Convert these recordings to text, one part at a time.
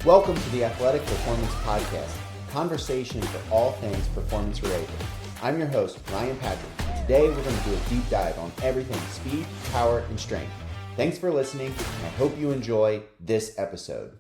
Welcome to the Athletic Performance Podcast, a conversation for all things performance related. I'm your host, Ryan Banta. Today we're going to do a deep dive on everything speed, power, and strength. Thanks for listening, and I hope you enjoy this episode.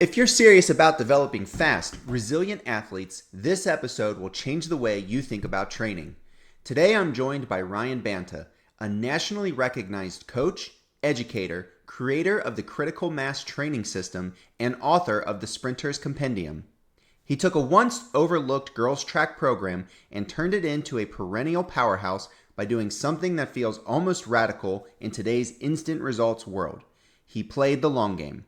If you're serious about developing fast, resilient athletes, this episode will change the way you think about training. Today I'm joined by Ryan Banta, a nationally recognized coach, educator, creator of the Critical Mass Training System, and author of the Sprinter's Compendium. He took a once overlooked girls track program and turned it into a perennial powerhouse by doing something that feels almost radical in today's instant results world. He played the long game.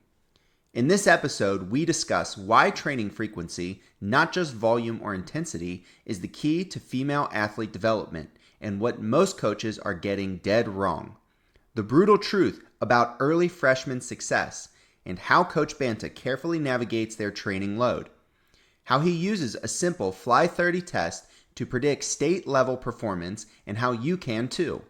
In this episode, we discuss why training frequency, not just volume or intensity, is the key to female athlete development and what most coaches are getting dead wrong. The brutal truth about early freshman success and how Coach Banta carefully navigates their training load. How he uses a simple Fly 30 test to predict state-level performance and how you can too.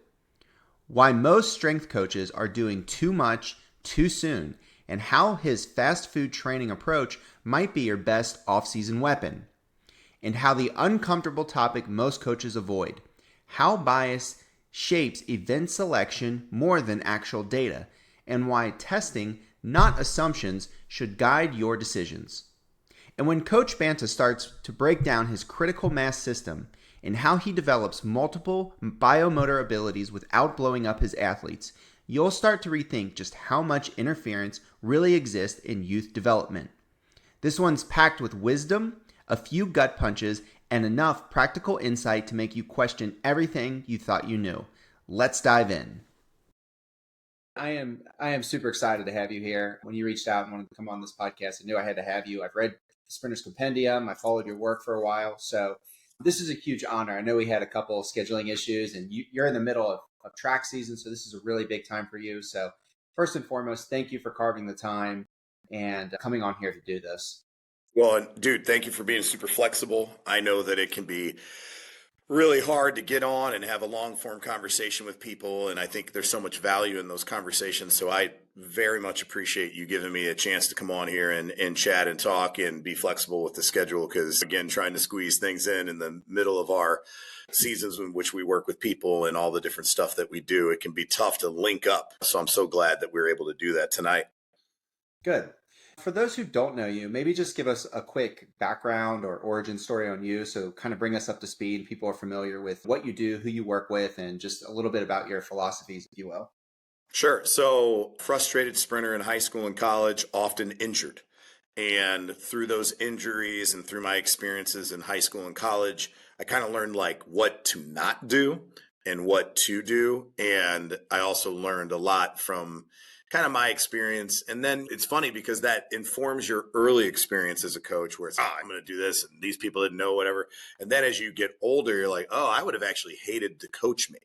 Why most strength coaches are doing too much too soon and how his fast food training approach might be your best off-season weapon. And how the uncomfortable topic most coaches avoid. How bias shapes event selection more than actual data, and why testing, not assumptions, should guide your decisions. And when Coach Banta starts to break down his critical mass system and how he develops multiple biomotor abilities without blowing up his athletes, you'll start to rethink just how much interference really exists in youth development. This one's packed with wisdom, a few gut punches, and enough practical insight to make you question everything you thought you knew. Let's dive in. I am super excited to have you here. When you reached out and wanted to come on this podcast, I knew I had to have you. I've read the Sprinter's Compendium. I followed your work for a while. So this is a huge honor. I know we had a couple of scheduling issues, and you're in the middle of track season, so this is a really big time for you. So first and foremost, thank you for carving the time and coming on here to do this. Well, dude, thank you for being super flexible. I know that it can be really hard to get on and have a long form conversation with people. And I think there's so much value in those conversations. So I very much appreciate you giving me a chance to come on here and chat and talk and be flexible with the schedule. Because again, trying to squeeze things in the middle of our seasons in which we work with people and all the different stuff that we do, it can be tough to link up. So I'm so glad that we were able to do that tonight. Good. For those who don't know you, maybe just give us a quick background or origin story on you. So kind of bring us up to speed. People are familiar with what you do, who you work with, and just a little bit about your philosophies, if you will. Sure. So frustrated sprinter in high school and college, often injured. And through those injuries and through my experiences in high school and college, I kind of learned like what to not do and what to do. And I also learned a lot from kind of my experience. And then it's funny because that informs your early experience as a coach where it's, I'm going to do this and these people didn't know, whatever. And then as you get older, you're like, I would have actually hated to coach me.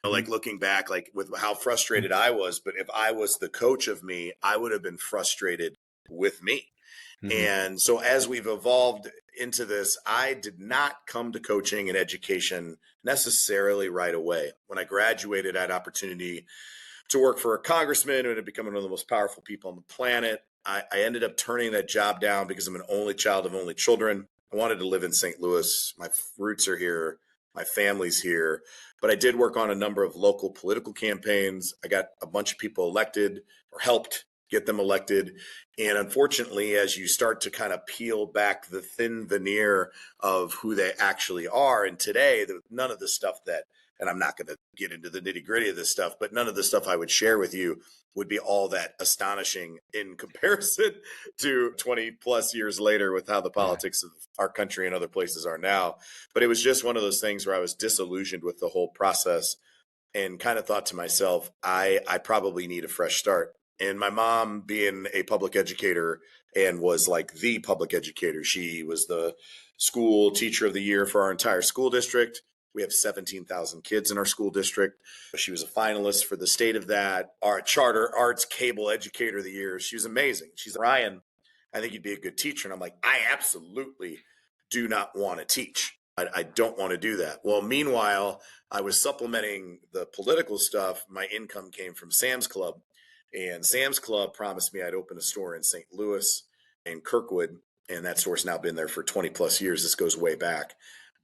Like looking back, like with how frustrated I was, but if I was the coach of me, I would have been frustrated with me. Mm-hmm. And so as we've evolved into this, I did not come to coaching and education necessarily right away. When I graduated, I had opportunity to work for a congressman who had become one of the most powerful people on the planet. I ended up turning that job down because I'm an only child of only children. I wanted to live in St. Louis. My roots are here. My family's here. But I did work on a number of local political campaigns. I got a bunch of people elected or helped get them elected. And unfortunately, as you start to kind of peel back the thin veneer of who they actually are, and today, none of the stuff that, and I'm not going to get into the nitty gritty of this stuff, but none of the stuff I would share with you would be all that astonishing in comparison to 20 plus years later with how the politics of our country and other places are now. But it was just one of those things where I was disillusioned with the whole process and kind of thought to myself, I probably need a fresh start. And my mom, being a public educator and was like the public educator, she was the school teacher of the year for our entire school district. We have 17,000 kids in our school district. She was a finalist for the state of that. Our charter arts cable educator of the year. She was amazing. She's Ryan, I think you'd be a good teacher. And I'm like, I absolutely do not want to teach. I don't want to do that. Well, meanwhile, I was supplementing the political stuff. My income came from Sam's Club. And Sam's Club promised me I'd open a store in St. Louis. in Kirkwood, and that store's now been there for 20 plus years. This goes way back.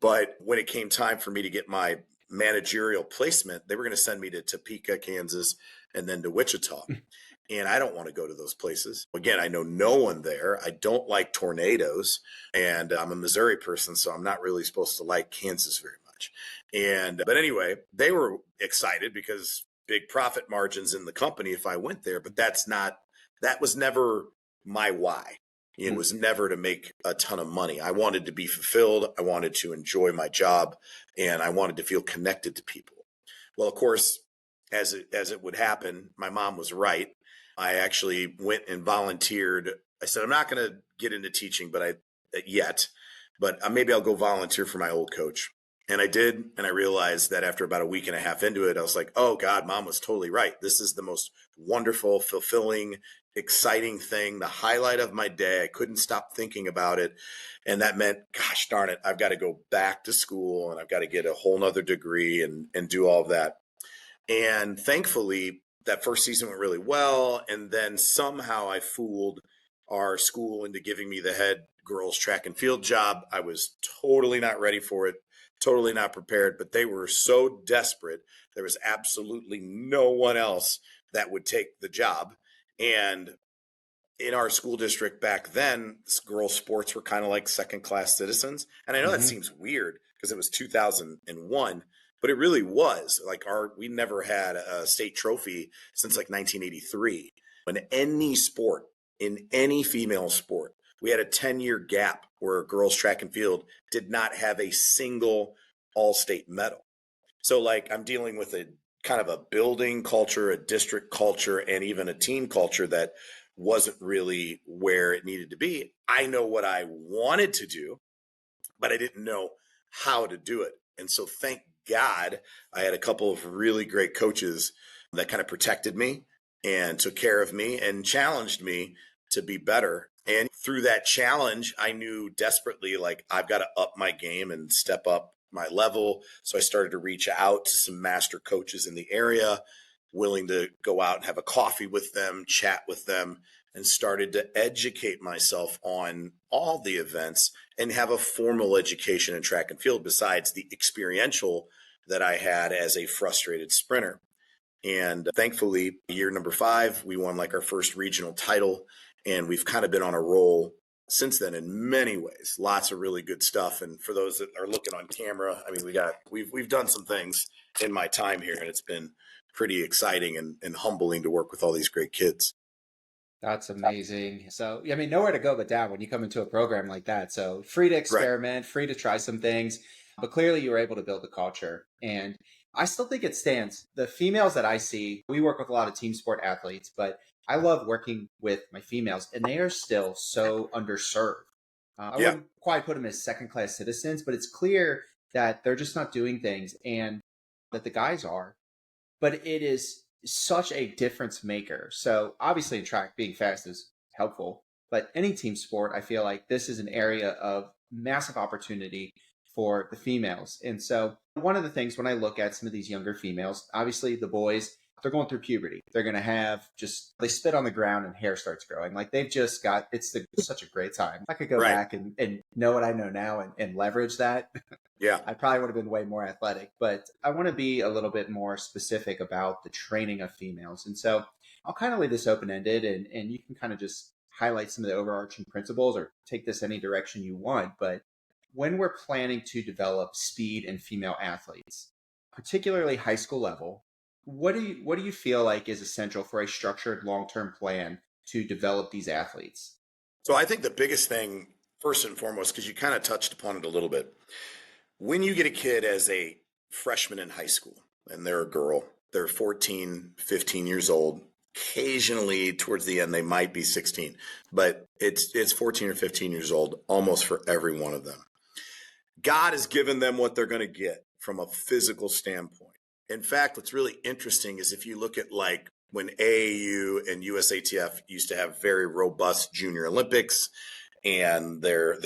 But when it came time for me to get my managerial placement, they were going to send me to Topeka, Kansas, and then to Wichita. And I don't want to go to those places. Again, I know no one there. I don't like tornadoes. And I'm a Missouri person, so I'm not really supposed to like Kansas very much. But anyway, they were excited because big profit margins in the company if I went there. But that was never my why. It was never to make a ton of money. I wanted to be fulfilled. I wanted to enjoy my job, and I wanted to feel connected to people. Well, of course, as it would happen, my mom was right. I actually went and volunteered. I said, I'm not going to get into teaching, but maybe I'll go volunteer for my old coach. And I did. And I realized that after about a week and a half into it, I was like, oh God, Mom was totally right. This is the most wonderful, fulfilling, exciting thing, the highlight of my day. I couldn't stop thinking about it. And that meant, gosh darn it, I've got to go back to school and I've got to get a whole nother degree and do all of that. And thankfully, that first season went really well. And then somehow I fooled our school into giving me the head girls track and field job. I was totally not ready for it, totally not prepared, but they were so desperate. There was absolutely no one else that would take the job. And in our school district back then, girls' sports were kind of like second-class citizens. And I know that seems weird because it was 2001, but it really was. Like we never had a state trophy since like 1983. In any sport, in any female sport, we had a 10-year gap where girls' track and field did not have a single all-state medal. So like I'm dealing with a kind of a building culture, a district culture, and even a team culture that wasn't really where it needed to be. I know what I wanted to do, but I didn't know how to do it. And so thank God I had a couple of really great coaches that kind of protected me and took care of me and challenged me to be better. And through that challenge, I knew desperately, like, I've got to up my game and step up my level. So I started to reach out to some master coaches in the area, willing to go out and have a coffee with them, chat with them, and started to educate myself on all the events and have a formal education in track and field besides the experiential that I had as a frustrated sprinter. And thankfully, year number 5, we won like our first regional title, and we've kind of been on a roll since then in many ways. Lots of really good stuff. And for those that are looking on camera, I mean, we've done some things in my time here, and it's been pretty exciting and humbling to work with all these great kids. That's amazing. So, I mean, nowhere to go but down when you come into a program like that. So free to experiment, free to try some things, but clearly you were able to build a culture. And I still think it stands. The females that I see, we work with a lot of team sport athletes, but I love working with my females, and they are still so underserved. I wouldn't quite put them as second-class citizens, but it's clear that they're just not doing things and that the guys are. But it is such a difference maker. So obviously in track, being fast is helpful, but any team sport, I feel like this is an area of massive opportunity for the females. And so one of the things when I look at some of these younger females, obviously the boys, they're going through puberty. They're going to have they spit on the ground and hair starts growing. Like they've just got, such a great time. If I could go back and know what I know now and leverage that, I probably would have been way more athletic. But I want to be a little bit more specific about the training of females. And so I'll kind of leave this open-ended and you can kind of just highlight some of the overarching principles or take this any direction you want. But when we're planning to develop speed in female athletes, particularly high school level, what do you feel like is essential for a structured long-term plan to develop these athletes? So I think the biggest thing, first and foremost, because you kind of touched upon it a little bit, when you get a kid as a freshman in high school and they're a girl, they're 14, 15 years old, occasionally towards the end they might be 16, but it's 14 or 15 years old almost for every one of them. God has given them what they're going to get from a physical standpoint. In fact, what's really interesting is if you look at like when AAU and USATF used to have very robust junior Olympics, and their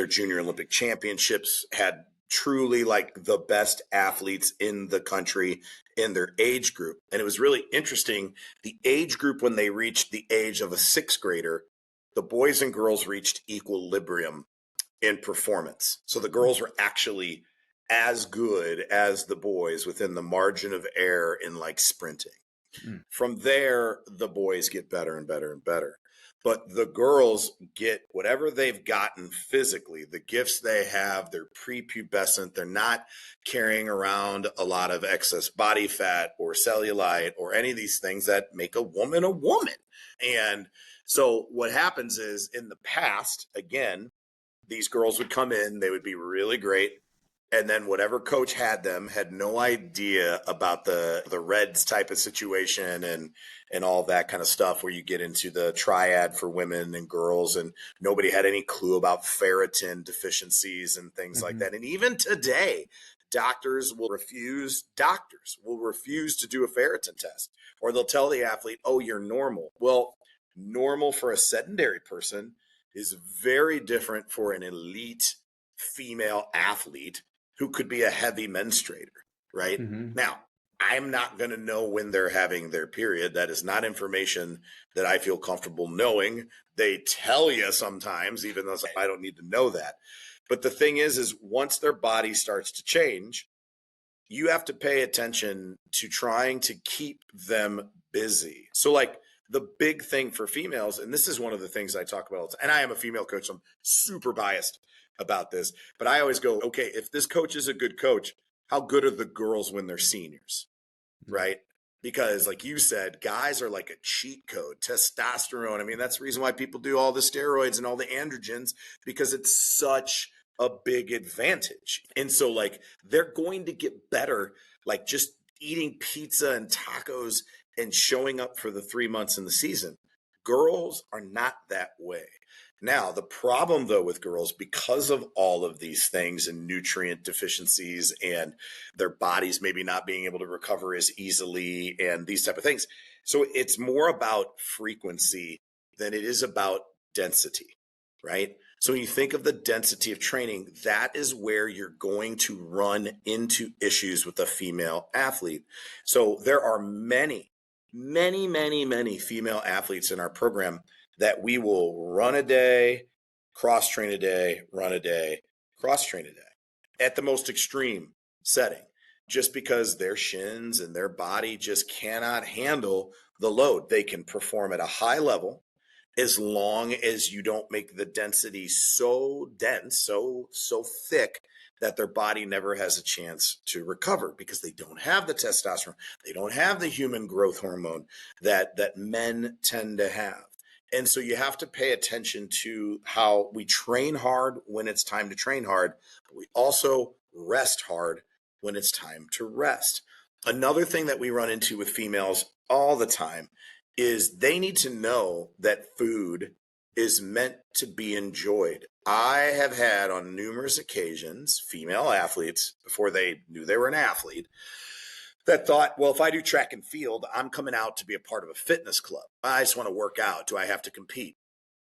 junior Olympic championships had truly like the best athletes in the country in their age group. And it was really interesting. The age group, when they reached the age of a 6th grader, the boys and girls reached equilibrium in performance. So the girls were actually as good as the boys within the margin of error in like sprinting. From there, the boys get better and better and better. But the girls get whatever they've gotten physically, the gifts they have, they're prepubescent, they're not carrying around a lot of excess body fat or cellulite or any of these things that make a woman a woman. And so what happens is in the past, again, these girls would come in, they would be really great. And then whatever coach had them had no idea about the Reds type of situation and all that kind of stuff where you get into the triad for women and girls, and nobody had any clue about ferritin deficiencies and things like that. And even today, doctors will refuse to do a ferritin test, or they'll tell the athlete, oh, you're normal. Well, normal for a sedentary person is very different for an elite female athlete who could be a heavy menstruator, right? Now, I'm not going to know when they're having their period. That is not information that I feel comfortable knowing. They tell you sometimes, even though I don't need to know that. But the thing is once their body starts to change, you have to pay attention to trying to keep them busy. So like the big thing for females, and this is one of the things I talk about all the time, and I am a female coach, so I'm super biased about this, but I always go, okay, if this coach is a good coach, how good are the girls when they're seniors, right? Because like you said, guys are like a cheat code, testosterone. I mean, that's the reason why people do all the steroids and all the androgens, because it's such a big advantage. And so like they're going to get better, like just eating pizza and tacos and showing up for the 3 months in the season. Girls are not that way. Now, the problem, though, with girls, because of all of these things and nutrient deficiencies and their bodies maybe not being able to recover as easily and these type of things. So it's more about frequency than it is about density, right? So when you think of the density of training, that is where you're going to run into issues with a female athlete. So there are many female athletes in our program that we will run a day, cross train a day, run a day, cross train a day at the most extreme setting, just because their shins and their body just cannot handle the load. They can perform at a high level as long as you don't make the density so dense, so thick that their body never has a chance to recover, because they don't have the testosterone, they don't have the human growth hormone that men tend to have. And so you have to pay attention to how we train hard when it's time to train hard, but we also rest hard when it's time to rest. Another thing that we run into with females all the time is they need to know that food is meant to be enjoyed. I have had on numerous occasions female athletes, before they knew they were an athlete, that thought, well, if I do track and field, I'm coming out to be a part of a fitness club. I just want to work out. Do I have to compete?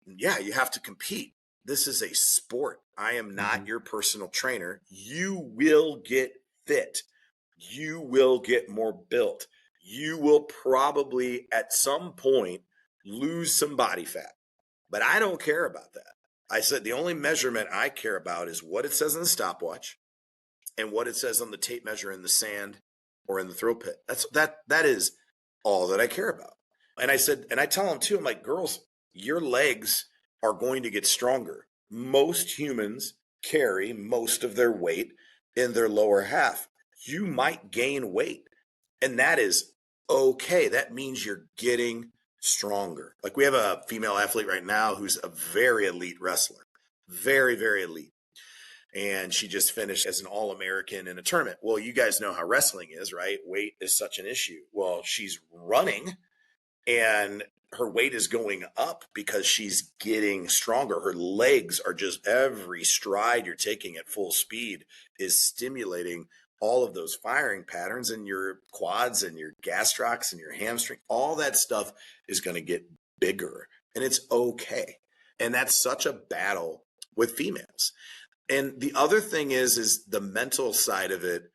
Yeah, you have to compete. This is a sport. I am not your personal trainer. You will get fit. You will get more built. You will probably at some point lose some body fat. But I don't care about that. I said the only measurement I care about is what it says in the stopwatch and what it says on the tape measure in the sand or in the throw pit. That is all that I care about. And I said, and I tell them too, I'm like, girls, your legs are going to get stronger. Most humans carry most of their weight in their lower half. You might gain weight, and that is okay. That means you're getting stronger. Like we have a female athlete right now who's a very elite wrestler, very, very elite. And she just finished as an All-American in a tournament. Well, you guys know how wrestling is, right? Weight is such an issue. Well, she's running and her weight is going up because she's getting stronger. Her legs are just, every stride you're taking at full speed is stimulating all of those firing patterns in your quads and your gastrocs and your hamstring. All that stuff is going to get bigger, and it's okay. And that's such a battle with females. And the other thing is the mental side of it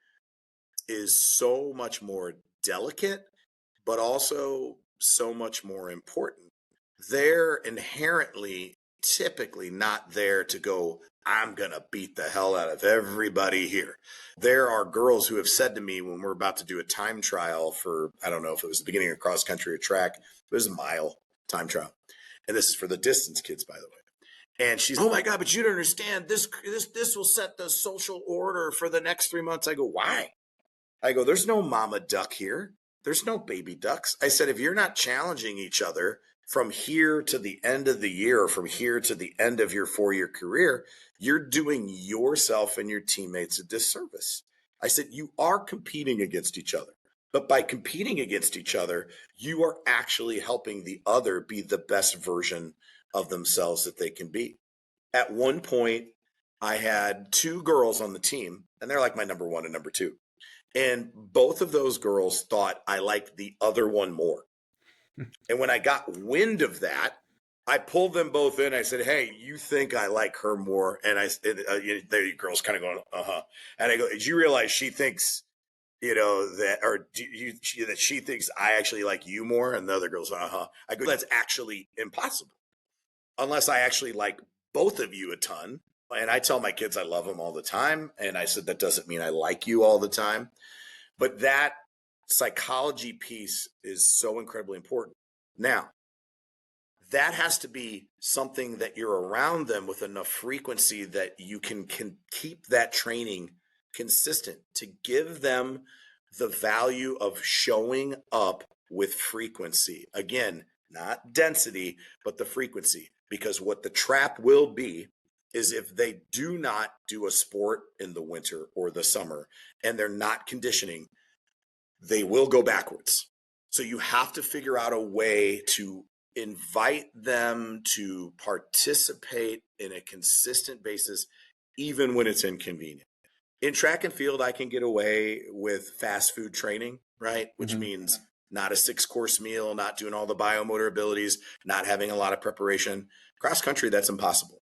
is so much more delicate, but also so much more important. they're inherently typically not there to go, I'm going to beat the hell out of everybody here. There are girls who have said to me when we're about to do a time trial for, I don't know if it was the beginning of cross country or track, it was a mile time trial. And this is for the distance kids, by the way. And she's, oh my God, but you don't understand. This will set the social order for the next 3 months. I go, why? I go, there's no mama duck here. There's no baby ducks. I said, if you're not challenging each other from here to the end of the year, or from here to the end of your 4-year career, you're doing yourself and your teammates a disservice. I said, you are competing against each other. But by competing against each other, you are actually helping the other be the best version of themselves that they can be. At one point, I had 2 girls on the team, and they're like my number 1 and number 2. And both of those girls thought I liked the other one more. And when I got wind of that, I pulled them both in. I said, hey, you think I like her more? And there you girls kind of going, uh-huh. And I go, did you realize she thinks, that, or that she thinks I actually like you more? And the other girls, uh-huh. I go, that's actually impossible unless I actually like both of you a ton. And I tell my kids I love them all the time. And I said, that doesn't mean I like you all the time. But that psychology piece is so incredibly important. Now, that has to be something that you're around them with enough frequency that you can keep that training consistent to give them the value of showing up with frequency. Again, not density, but the frequency. Because what the trap will be is if they do not do a sport in the winter or the summer and they're not conditioning, they will go backwards. So you have to figure out a way to invite them to participate in a consistent basis, even when it's inconvenient. In track and field, I can get away with fast food training, right? Which means not a 6-course meal, not doing all the biomotor abilities, not having a lot of preparation. Cross country, that's impossible.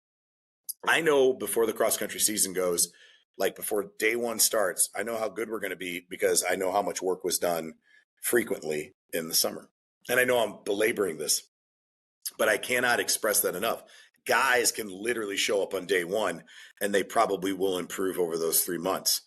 I know before the cross country season goes, like before day 1 starts, I know how good we're going to be because I know how much work was done frequently in the summer. And I know I'm belaboring this, but I cannot express that enough. Guys can literally show up on day 1 and they probably will improve over those 3 months.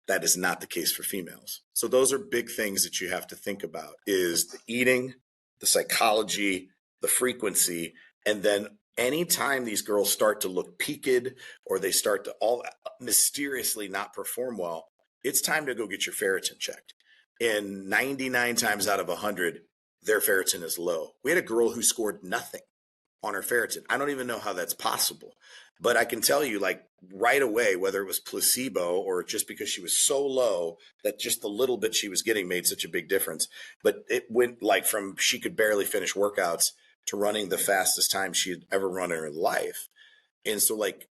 That is not the case for females. So those are big things that you have to think about is the eating, the psychology, the frequency, and then anytime these girls start to look peaked or they start to all mysteriously not perform well, it's time to go get your ferritin checked. And 99 times out of 100, their ferritin is low. We had a girl who scored nothing on her ferritin. I don't even know how that's possible. But I can tell you, like right away, whether it was placebo or just because she was so low that just the little bit she was getting made such a big difference. But it went like from she could barely finish workouts to running the fastest time she had ever run in her life. And so like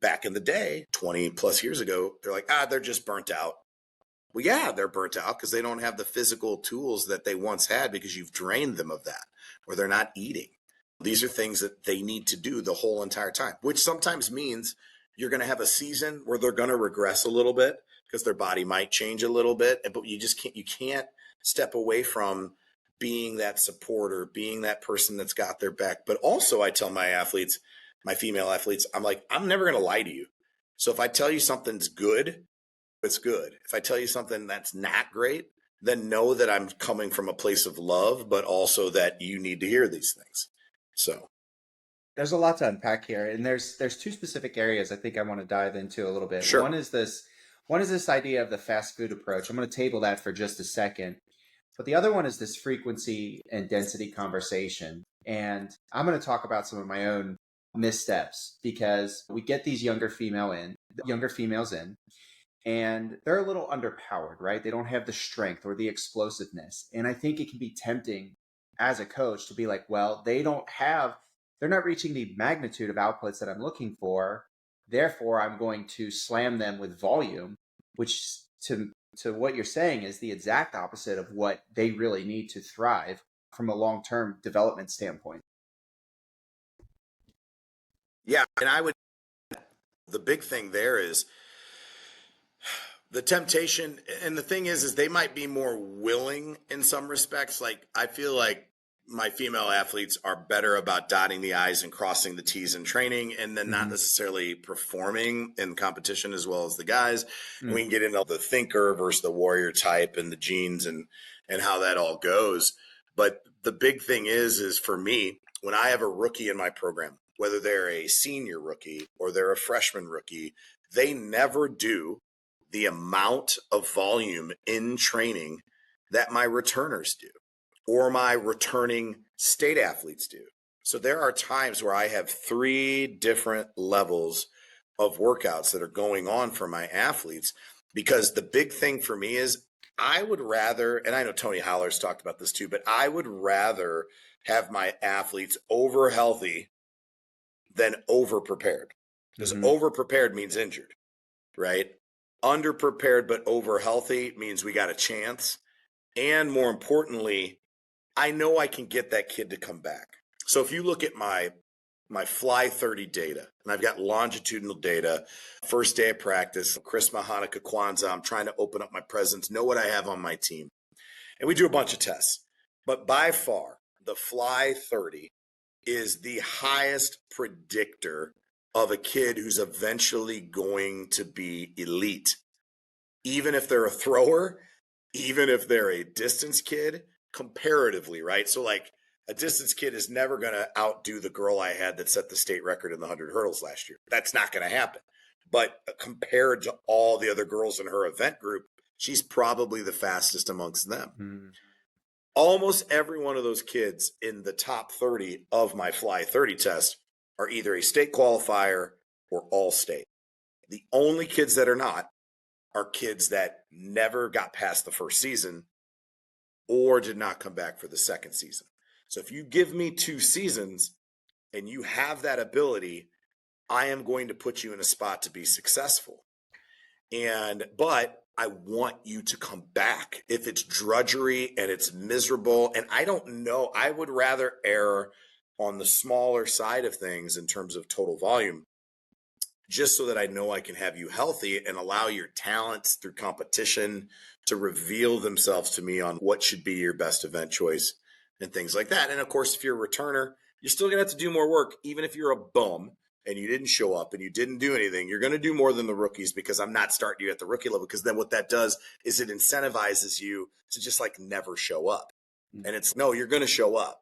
back in the day, 20 plus years ago, they're like, they're just burnt out. Well, yeah, they're burnt out because they don't have the physical tools that they once had because you've drained them of that, or they're not eating. These are things that they need to do the whole entire time, which sometimes means you're going to have a season where they're going to regress a little bit because their body might change a little bit, but you can't step away from being that supporter, being that person that's got their back. But also I tell my athletes, my female athletes, I'm like, I'm never going to lie to you. So if I tell you something's good, it's good. If I tell you something that's not great, then know that I'm coming from a place of love, but also that you need to hear these things. So there's a lot to unpack here, and there's 2 specific areas I think I want to dive into a little bit. Sure. One is this idea of the fast food approach. I'm going to table that for just a second. But the other one is this frequency and density conversation. And I'm going to talk about some of my own missteps because we get these younger females in, and they're a little underpowered, right? They don't have the strength or the explosiveness. And I think it can be tempting as a coach to be like, well, they're not reaching the magnitude of outputs that I'm looking for. Therefore, I'm going to slam them with volume, which to what you're saying is the exact opposite of what they really need to thrive from a long-term development standpoint. Yeah. And the big thing there is the temptation. And the thing is they might be more willing in some respects. Like, I feel like my female athletes are better about dotting the I's and crossing the T's in training, and then not necessarily performing in competition as well as the guys. And we can get into the thinker versus the warrior type and the genes and how that all goes. But the big thing is for me, when I have a rookie in my program, whether they're a senior rookie or they're a freshman rookie, they never do the amount of volume in training that my returners do or my returning state athletes do. So there are times where I have 3 different levels of workouts that are going on for my athletes, because the big thing for me is I would rather, and I know Tony Holler's talked about this too, but I would rather have my athletes over healthy than over prepared, because over prepared means injured, right? Under prepared but over healthy means we got a chance. And more importantly, I know I can get that kid to come back. So if you look at my Fly 30 data, and I've got longitudinal data, first day of practice, Christmas, Hanukkah, Kwanzaa, I'm trying to open up my presence, know what I have on my team. And we do a bunch of tests. But by far, the Fly 30 is the highest predictor of a kid who's eventually going to be elite. Even if they're a thrower, even if they're a distance kid, comparatively, right? So like a distance kid is never going to outdo the girl I had that set the state record in the 100 hurdles last year. That's not going to happen. But compared to all the other girls in her event group, she's probably the fastest amongst them. Almost every one of those kids in the top 30 of my Fly 30 test are either a state qualifier or all state. The only kids that are not are kids that never got past the first season or did not come back for the second season. So if you give me 2 seasons and you have that ability, I am going to put you in a spot to be successful. But I want you to come back. If it's drudgery and it's miserable, and I don't know, I would rather err on the smaller side of things in terms of total volume, just so that I know I can have you healthy and allow your talents through competition to reveal themselves to me on what should be your best event choice and things like that. And of course, if you're a returner, you're still going to have to do more work. Even if you're a bum and you didn't show up and you didn't do anything, you're going to do more than the rookies, because I'm not starting you at the rookie level, because then what that does is it incentivizes you to just like never show up. And it's no, you're going to show up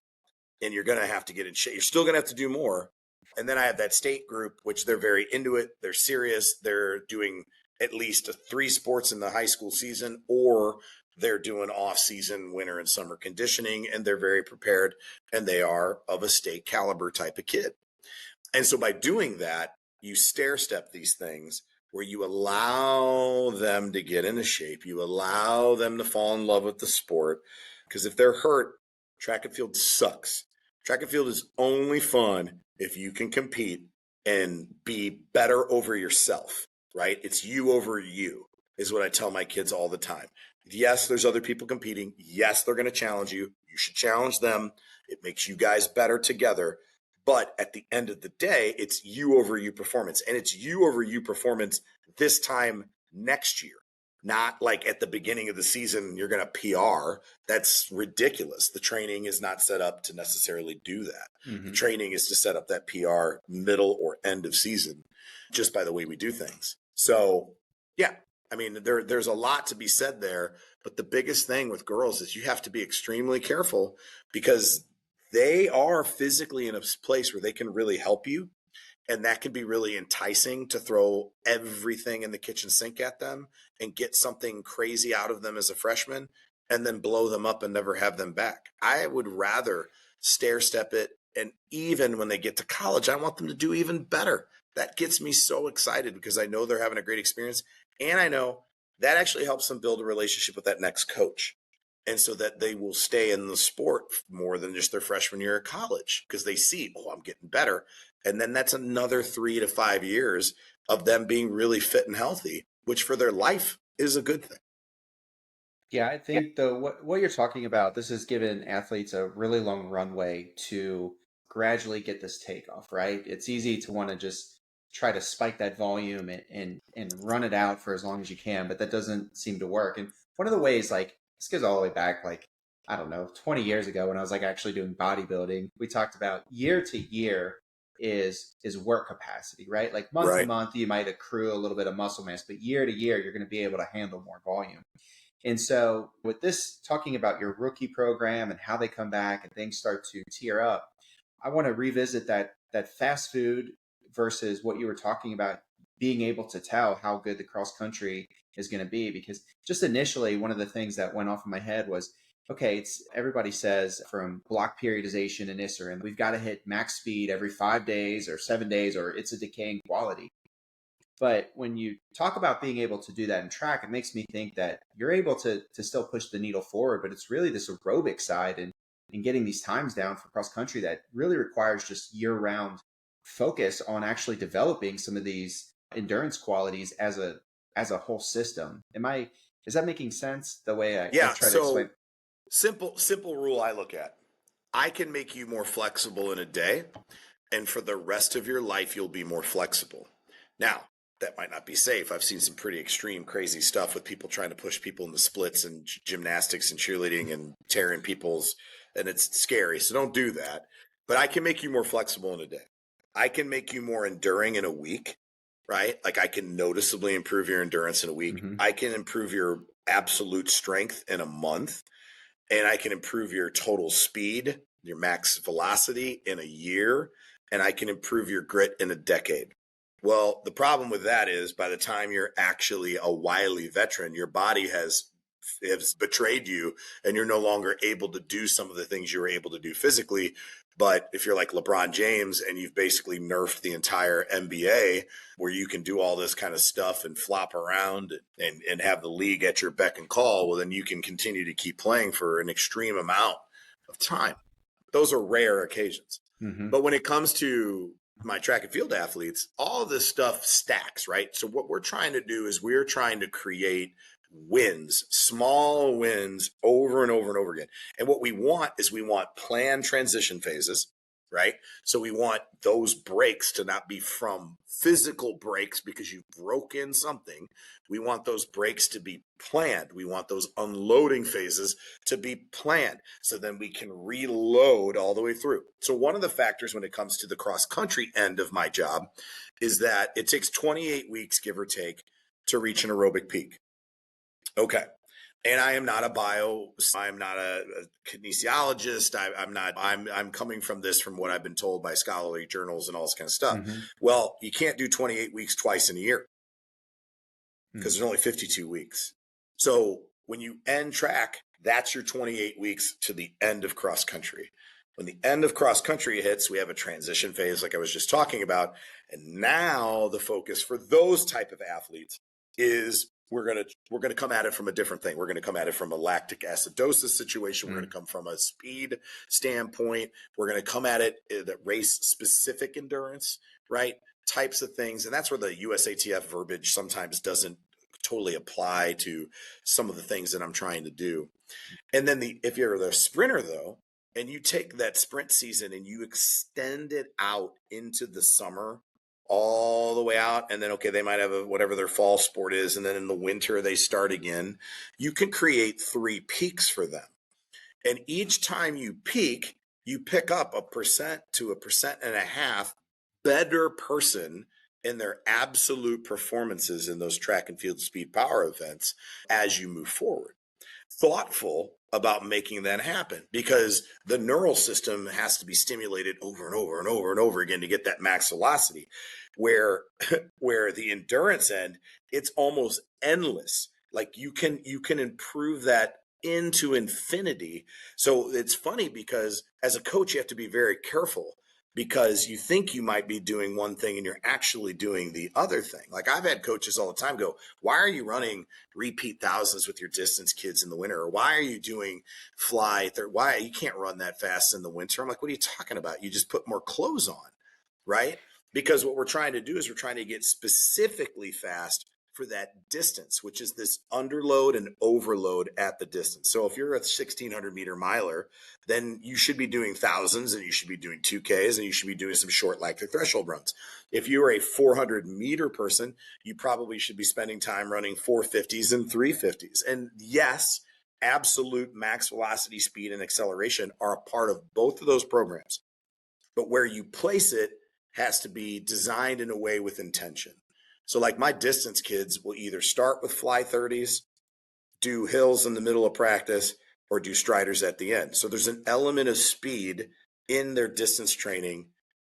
and you're going to have to get in shape. You're still going to have to do more. And then I have that state group, which they're very into it. They're serious. They're doing at least 3 sports in the high school season, or they're doing off-season winter and summer conditioning, and they're very prepared, and they are of a state caliber type of kid. And so by doing that, you stair-step these things where you allow them to get into shape. You allow them to fall in love with the sport, because if they're hurt, track and field sucks. Track and field is only fun if you can compete and be better over yourself, right? It's you over you is what I tell my kids all the time. Yes, there's other people competing. Yes, they're going to challenge you. You should challenge them. It makes you guys better together. But at the end of the day, it's you over you performance. And it's you over you performance this time next year. Not like at the beginning of the season, you're going to PR. That's ridiculous. The training is not set up to necessarily do that. The training is to set up that PR middle or end of season, just by the way we do things. So, yeah, I mean, there's a lot to be said there. But the biggest thing with girls is you have to be extremely careful, because they are physically in a place where they can really help you. And that can be really enticing to throw everything in the kitchen sink at them and get something crazy out of them as a freshman and then blow them up and never have them back. I would rather stair step it. And even when they get to college, I want them to do even better. That gets me so excited, because I know they're having a great experience. And I know that actually helps them build a relationship with that next coach. And so that they will stay in the sport more than just their freshman year of college, because they see, oh, I'm getting better. And then that's another 3 to 5 years of them being really fit and healthy, which for their life is a good thing. Yeah, I think though what you're talking about, this has given athletes a really long runway to gradually get this takeoff, right? It's easy to want to just try to spike that volume and run it out for as long as you can, but that doesn't seem to work. And one of the ways, like this goes all the way back, like I don't know, 20 years ago when I was like actually doing bodybuilding, we talked about year to year is work capacity, right? Like month to Right. month, you might accrue a little bit of muscle mass, but year to year, you're going to be able to handle more volume. And so, with this talking about your rookie program and how they come back and things start to tear up, I want to revisit that fast food versus what you were talking about, being able to tell how good the cross country is going to be. Because just initially, one of the things that went off in my head was, okay, it's everybody says from block periodization and ISR, and we've got to hit max speed every 5 days or 7 days, or it's a decaying quality. But when you talk about being able to do that in track, it makes me think that you're able to still push the needle forward, but it's really this aerobic side and getting these times down for cross country that really requires just year round focus on actually developing some of these endurance qualities as a whole system. Is that making sense the way I Yeah. try to explain? So simple rule I look at. I can make you more flexible in a day, and for the rest of your life, you'll be more flexible. Now, that might not be safe. I've seen some pretty extreme, crazy stuff with people trying to push people in the splits and gymnastics and cheerleading and tearing people's, and it's scary. So don't do that. But I can make you more flexible in a day. I can make you more enduring in a week, right? Like I can noticeably improve your endurance in a week. Mm-hmm. I can improve your absolute strength in a month, and I can improve your total speed, your max velocity in a year, and I can improve your grit in a decade. Well, the problem with that is by the time you're actually a wily veteran, your body has betrayed you and you're no longer able to do some of the things you were able to do physically. But if you're like LeBron James and you've basically nerfed the entire NBA where you can do all this kind of stuff and flop around and have the league at your beck and call, well, then you can continue to keep playing for an extreme amount of time. Those are rare occasions. Mm-hmm. But when it comes to my track and field athletes, all this stuff stacks, right? So what we're trying to do is we're trying to create wins, small wins over and over and over again. And what we want is we want planned transition phases, right? So we want those breaks to not be from physical breaks because you've broken something. We want those breaks to be planned. We want those unloading phases to be planned. So then we can reload all the way through. So one of the factors when it comes to the cross country end of my job is that it takes 28 weeks, give or take, to reach an aerobic peak. Okay. And I am not I'm not a kinesiologist. I'm coming from this from what I've been told by scholarly journals and all this kind of stuff. Mm-hmm. Well, you can't do 28 weeks twice in a year because Mm-hmm. there's only 52 weeks. So when you end track, that's your 28 weeks to the end of cross country. When the end of cross country hits, we have a transition phase like I was just talking about. And now the focus for those type of athletes is we're going to come at it from a different thing. We're going to come at it from a lactic acidosis situation. We're going to come from a speed standpoint. We're going to come at it that race specific endurance, right? Types of things. And that's where the USATF verbiage sometimes doesn't totally apply to some of the things that I'm trying to do. And then if you're the sprinter though, and you take that sprint season and you extend it out into the summer all the way out, and then okay, they might have whatever their fall sport is, and then in the winter they start again. You can create 3 peaks for them, and each time you peak, you pick up 1% to 1.5% better person in their absolute performances in those track and field speed power events as you move forward. Thoughtful about making that happen because the neural system has to be stimulated over and over and over and over again to get that max velocity, where the endurance end, it's almost endless. Like you can improve that into infinity. So it's funny because as a coach you have to be very careful because you think you might be doing one thing and you're actually doing the other thing. Like I've had coaches all the time go, why are you running repeat thousands with your distance kids in the winter? Or why are you doing why you can't run that fast in the winter? I'm like, what are you talking about? You just put more clothes on, right? Because what we're trying to do is we're trying to get specifically fast for that distance, which is this underload and overload at the distance. So if you're a 1,600 meter miler, then you should be doing thousands and you should be doing 2Ks and you should be doing some short lactic threshold runs. If you're a 400 meter person, you probably should be spending time running 450s and 350s. And yes, absolute max velocity, speed, and acceleration are a part of both of those programs. But where you place it has to be designed in a way with intention. So like my distance kids will either start with fly 30s, do hills in the middle of practice, or do striders at the end. So there's an element of speed in their distance training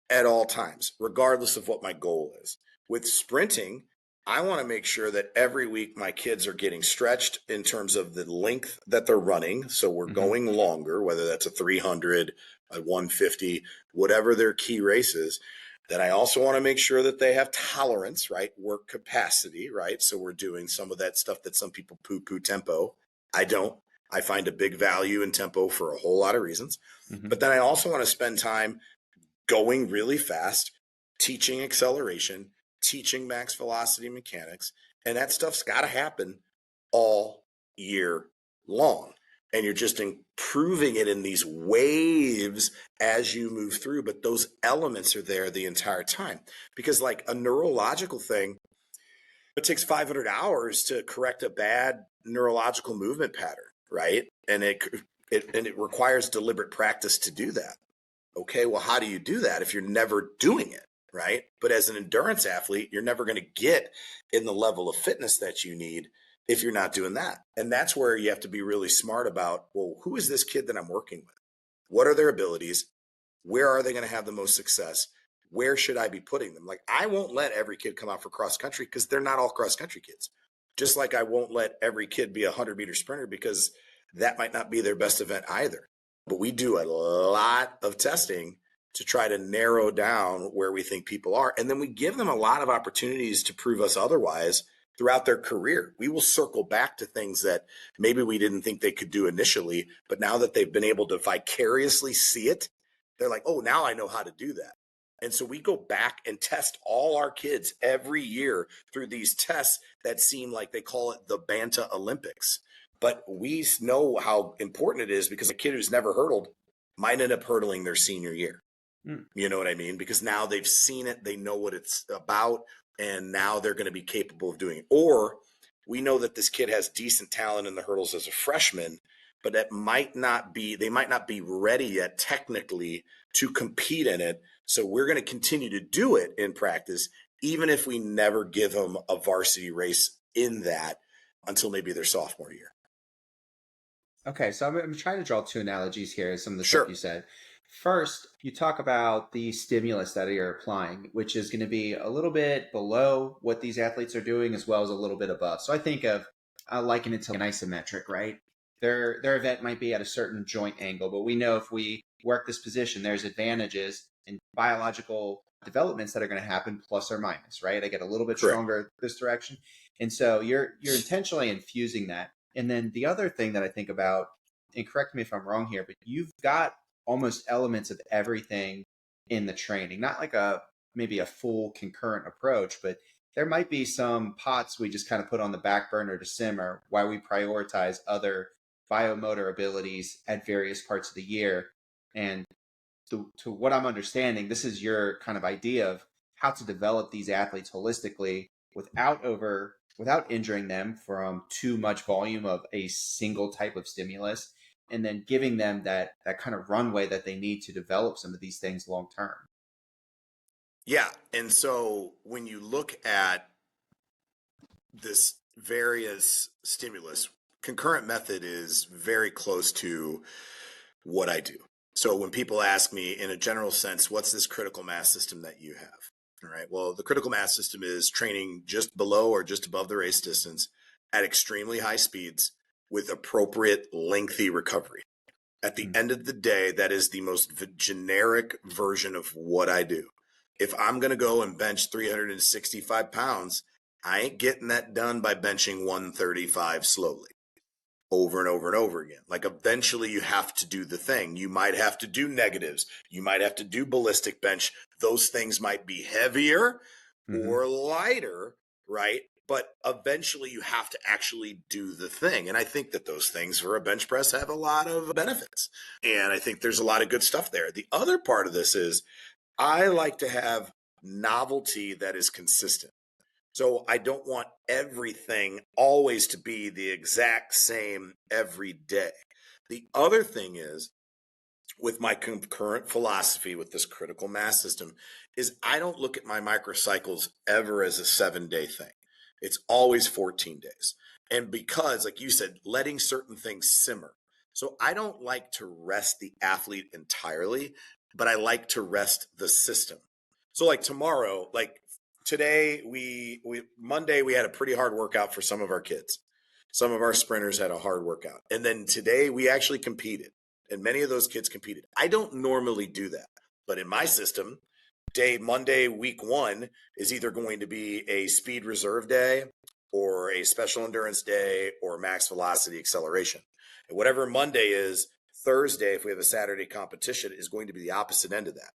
at all times, regardless of what my goal is. With sprinting, I want to make sure that every week my kids are getting stretched in terms of the length that they're running. So we're going longer, whether that's a 300, a 150, whatever their key race is. Then I also want to make sure that they have tolerance, right? Work capacity, right? So we're doing some of that stuff that some people poo-poo tempo. I don't. I find a big value in tempo for a whole lot of reasons. But then I also want to spend time going really fast, teaching acceleration, teaching max velocity mechanics, and that stuff's got to happen all year long. And you're just improving it in these waves as you move through, but those elements are there the entire time. Because like a neurological thing, it takes 500 hours to correct a bad neurological movement pattern, right? And it requires deliberate practice to do that. Okay, well, how do you do that if you're never doing it, right? But as an endurance athlete, you're never going to get in the level of fitness that you need if you're not doing that. And that's where you have to be really smart about, well, who is this kid that I'm working with? What are their abilities? Where are they going to have the most success? Where should I be putting them? Like, I won't let every kid come out for cross country because they're not all cross country kids. Just like I won't let every kid be a 100-meter sprinter because that might not be their best event either. But we do a lot of testing to try to narrow down where we think people are. And then we give them a lot of opportunities to prove us otherwise throughout their career. We will circle back to things that maybe we didn't think they could do initially, but now that they've been able to vicariously see it, they're like, oh, now I know how to do that. And so we go back and test all our kids every year through these tests that seem like they call it the Banta Olympics. But we know how important it is because a kid who's never hurdled might end up hurdling their senior year. You know what I mean? Because now they've seen it, they know what it's about, and now they're going to be capable of doing it. Or we know that this kid has decent talent in the hurdles as a freshman, but they might not be ready yet technically to compete in it. So we're going to continue to do it in practice, even if we never give them a varsity race in that until maybe their sophomore year. Okay, so I'm trying to draw two analogies here, some of the Sure. stuff you said. First, you talk about the stimulus that you're applying, which is going to be a little bit below what these athletes are doing, as well as a little bit above. So I liken it to an isometric, right? Their event might be at a certain joint angle, but we know if we work this position, there's advantages and biological developments that are going to happen plus or minus, right? I get a little bit Correct. stronger this direction. And so you're intentionally infusing that. And then the other thing that I think about, and correct me if I'm wrong here, but you've got almost elements of everything in the training, not like maybe a full concurrent approach, but there might be some pots we just kind of put on the back burner to simmer while we prioritize other biomotor abilities at various parts of the year. And to what I'm understanding, this is your kind of idea of how to develop these athletes holistically without injuring them from too much volume of a single type of stimulus, and then giving them that kind of runway that they need to develop some of these things long term. Yeah. And so when you look at this various stimulus, concurrent method is very close to what I do. So when people ask me in a general sense, what's this critical mass system that you have? All right. Well, the critical mass system is training just below or just above the race distance at extremely high speeds with appropriate lengthy recovery. At the end of the day, that is the most generic version of what I do. If I'm going to go and bench 365 pounds, I ain't getting that done by benching 135 slowly over and over and over again. Like eventually you have to do the thing. You might have to do negatives. You might have to do ballistic bench. Those things might be heavier or lighter, right? But eventually you have to actually do the thing. And I think that those things for a bench press have a lot of benefits. And I think there's a lot of good stuff there. The other part of this is I like to have novelty that is consistent. So I don't want everything always to be the exact same every day. The other thing is, with my concurrent philosophy with this critical mass system, is I don't look at my microcycles ever as a 7-day thing. It's always 14 days. And because, like you said, letting certain things simmer. So I don't like to rest the athlete entirely, but I like to rest the system. So like tomorrow, like today, we Monday, we had a pretty hard workout for some of our kids. Some of our sprinters had a hard workout. And then today we actually competed, and many of those kids competed. I don't normally do that, but in my system, Monday, week 1 is either going to be a speed reserve day or a special endurance day or max velocity acceleration. And whatever Monday is, Thursday, if we have a Saturday competition, is going to be the opposite end of that.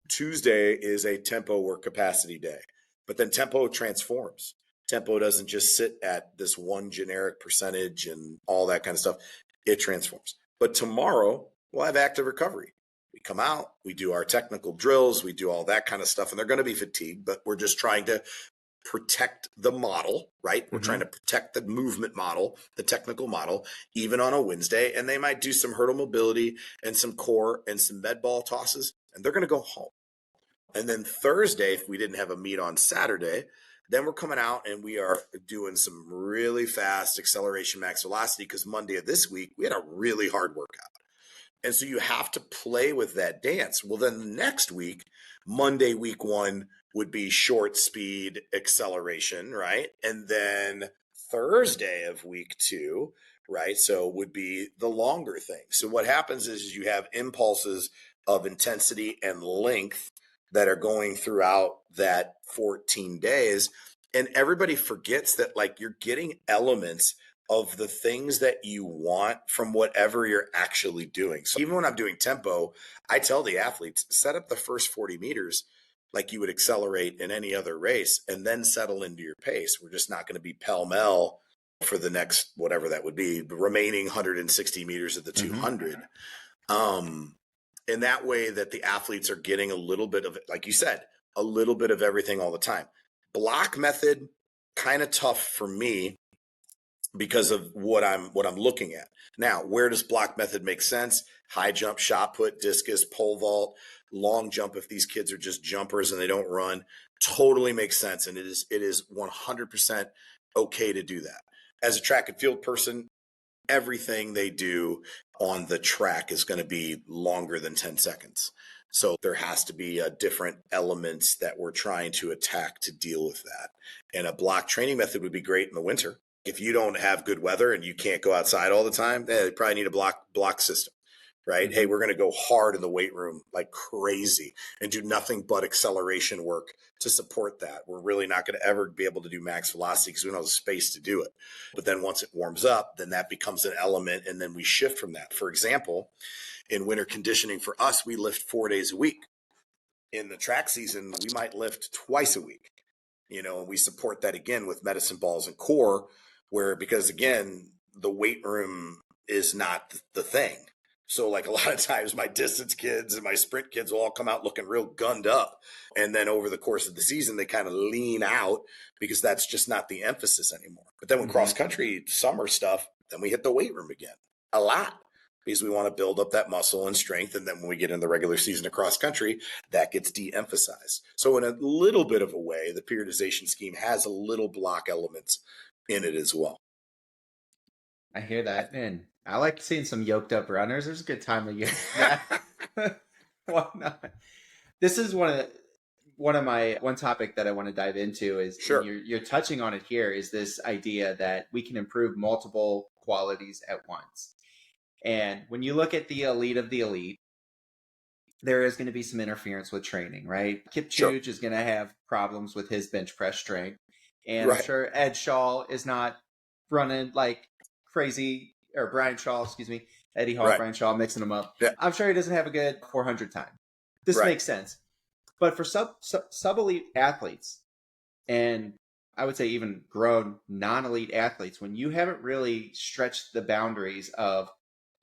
Tuesday is a tempo or capacity day, but then tempo transforms. Tempo doesn't just sit at this one generic percentage and all that kind of stuff. It transforms. But tomorrow we'll have active recovery. We come out, we do our technical drills, we do all that kind of stuff, and they're going to be fatigued, but we're just trying to protect the model, right? We're trying to protect the movement model, the technical model, even on a Wednesday. And they might do some hurdle mobility and some core and some med ball tosses, and they're going to go home. And then Thursday, if we didn't have a meet on Saturday, then we're coming out and we are doing some really fast acceleration max velocity, because Monday of this week, we had a really hard workout. And so you have to play with that dance. Well, then the next week, Monday, week 1 would be short speed acceleration, right? And then Thursday of week 2, right? So would be the longer thing. So what happens is you have impulses of intensity and length that are going throughout that 14 days. And everybody forgets that, like, you're getting elements of the things that you want from whatever you're actually doing. So even when I'm doing tempo, I tell the athletes, set up the first 40 meters like you would accelerate in any other race, and then settle into your pace. We're just not going to be pell-mell for the next, whatever that would be, the remaining 160 meters of the 200. In that way that the athletes are getting a little bit of, like you said, a little bit of everything all the time. Block method, kind of tough for me because of what I'm looking at. Now, where does block method make sense? High jump, shot put, discus, pole vault, long jump if these kids are just jumpers and they don't run, totally makes sense. And it is 100% okay to do that. As a track and field person, everything they do on the track is going to be longer than 10 seconds. So there has to be different elements that we're trying to attack to deal with that. And a block training method would be great in the winter. If you don't have good weather and you can't go outside all the time, you probably need a block system, right? Hey, we're going to go hard in the weight room like crazy and do nothing but acceleration work to support that. We're really not going to ever be able to do max velocity because we don't have the space to do it. But then once it warms up, then that becomes an element, and then we shift from that. For example, in winter conditioning for us, we lift 4 days a week. In the track season, we might lift twice a week, and we support that again with medicine balls and core, because again, the weight room is not the thing. So like a lot of times my distance kids and my sprint kids will all come out looking real gunned up. And then over the course of the season, they kind of lean out because that's just not the emphasis anymore. But then when cross country summer stuff, then we hit the weight room again a lot because we want to build up that muscle and strength. And then when we get in the regular season of cross country, that gets de-emphasized. So in a little bit of a way, the periodization scheme has a little block elements in it as well. I hear that. Man, I like seeing some yoked up runners. There's a good time of year. Why not? This is one topic that I want to dive into is, Sure. and you're touching on it here, is this idea that we can improve multiple qualities at once. And when you look at the elite of the elite, there is going to be some interference with training, right? Kipchoge is going to have problems with his bench press strength. And I'm sure Ed Shaw is not running like crazy, or Brian Shaw, excuse me, Eddie Hall, Brian Shaw, mixing them up. Yeah. I'm sure he doesn't have a good 400 time. This makes sense. But for sub-elite athletes, and I would say even grown non-elite athletes, when you haven't really stretched the boundaries of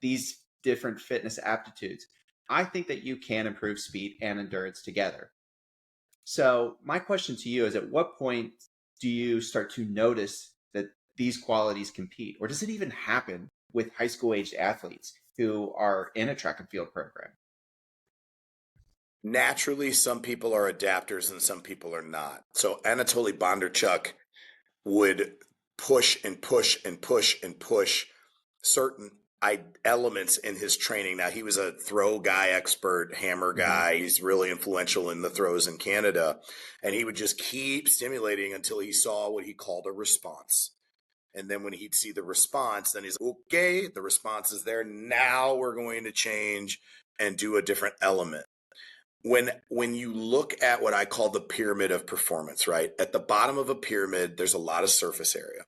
these different fitness aptitudes, I think that you can improve speed and endurance together. So my question to you is, at what point do you start to notice that these qualities compete? Or does it even happen with high school aged athletes who are in a track and field program? Naturally, some people are adapters and some people are not. So Anatoly Bondarchuk would push and push and push and push certain elements in his training. Now, he was a throw guy, expert hammer guy. He's really influential in the throws in Canada. And he would just keep stimulating until he saw what he called a response. And then when he'd see the response, then he's like, okay, the response is there. Now we're going to change and do a different element. When you look at what I call the pyramid of performance, right? At the bottom of a pyramid, there's a lot of surface area.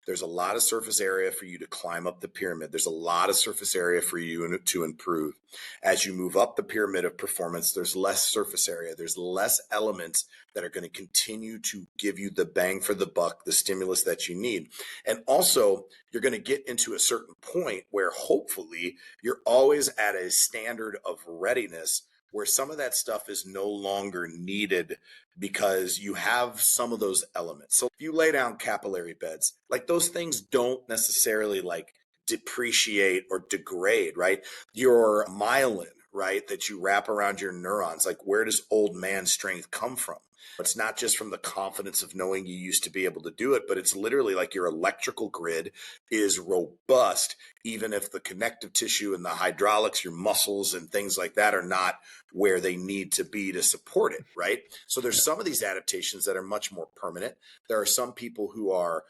There's a lot of surface area for you to climb up the pyramid. There's a lot of surface area for you to improve. As you move up the pyramid of performance, there's less surface area. There's less elements that are going to continue to give you the bang for the buck, the stimulus that you need. And also, you're going to get into a certain point where hopefully you're always at a standard of readiness where some of that stuff is no longer needed because you have some of those elements. So if you lay down capillary beds, like those things don't necessarily like depreciate or degrade, right? Your myelin, right, that you wrap around your neurons, like where does old man strength come from? It's not just from the confidence of knowing you used to be able to do it, but it's literally like your electrical grid is robust, even if the connective tissue and the hydraulics, your muscles and things like that are not where they need to be to support it, right? So there's some of these adaptations that are much more permanent. There are some people who are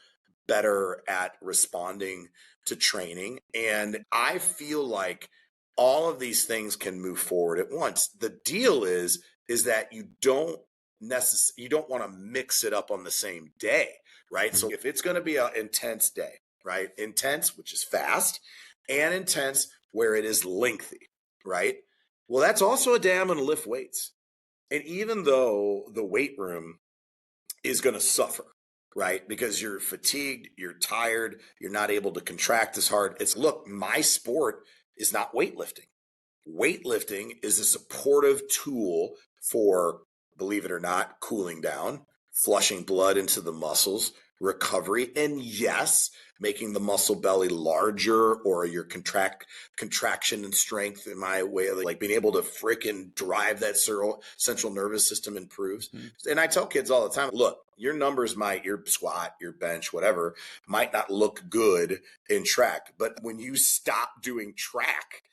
better at responding to training. And I feel like all of these things can move forward at once. The deal is that you don't want to mix it up on the same day, right? So if it's going to be an intense day, right? Intense, which is fast, and intense where it is lengthy, right? Well, that's also a day I'm going to lift weights. And even though the weight room is going to suffer, right? Because you're fatigued, you're tired, you're not able to contract as hard. Look, my sport is not weightlifting. Weightlifting is a supportive tool for, believe it or not, cooling down, flushing blood into the muscles, recovery, and yes, making the muscle belly larger or your contraction and strength in my way, like being able to freaking drive that central nervous system improves. And I tell kids all the time, look, your numbers your squat, your bench, whatever, might not look good in track, but when you stop doing track,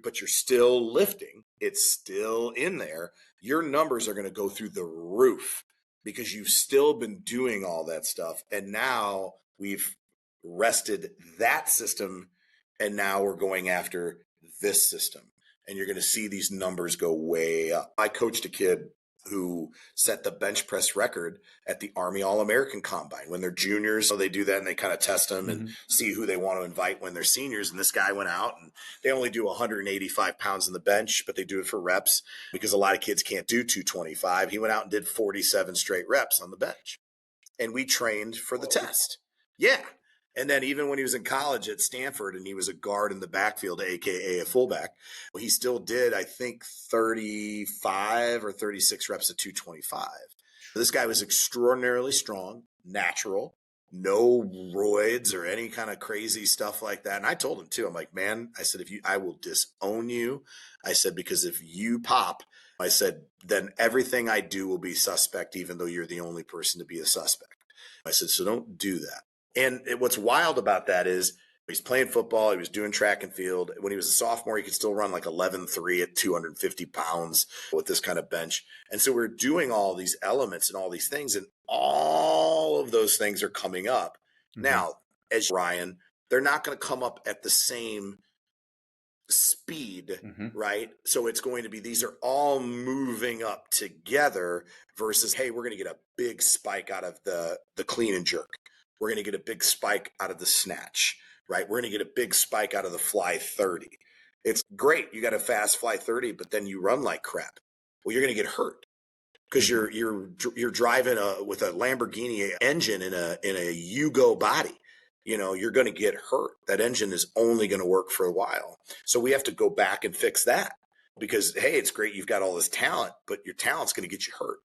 but you're still lifting, it's still in there, your numbers are going to go through the roof because you've still been doing all that stuff. And now we've rested that system and now we're going after this system. And you're going to see these numbers go way up. I coached a kid who set the bench press record at the Army All-American Combine. When they're juniors, so they do that and they kind of test them and see who they want to invite when they're seniors. And this guy went out and they only do 185 pounds in the bench, but they do it for reps because a lot of kids can't do 225. He went out and did 47 straight reps on the bench. And we trained for the test. Yeah. And then even when he was in college at Stanford and he was a guard in the backfield, AKA a fullback, he still did, I think, 35 or 36 reps at 225. This guy was extraordinarily strong, natural, no roids or any kind of crazy stuff like that. And I told him too, I'm like, man, I said, I will disown you. I said, because if you pop, I said, then everything I do will be suspect, even though you're the only person to be a suspect. I said, so don't do that. And what's wild about that is he's playing football. He was doing track and field. When he was a sophomore, he could still run like 11.3 at 250 pounds with this kind of bench. And so we're doing all these elements and all these things, and all of those things are coming up. Now, as Ryan, they're not going to come up at the same speed, right? So it's going to be, these are all moving up together versus, hey, we're going to get a big spike out of the clean and jerk. We're going to get a big spike out of the snatch, right? We're going to get a big spike out of the fly 30. It's great. You got a fast fly 30, but then you run like crap. Well, you're going to get hurt because you're driving with a Lamborghini engine in a Yugo body. You're going to get hurt. That engine is only going to work for a while. So we have to go back and fix that because, hey, it's great. You've got all this talent, but your talent's going to get you hurt.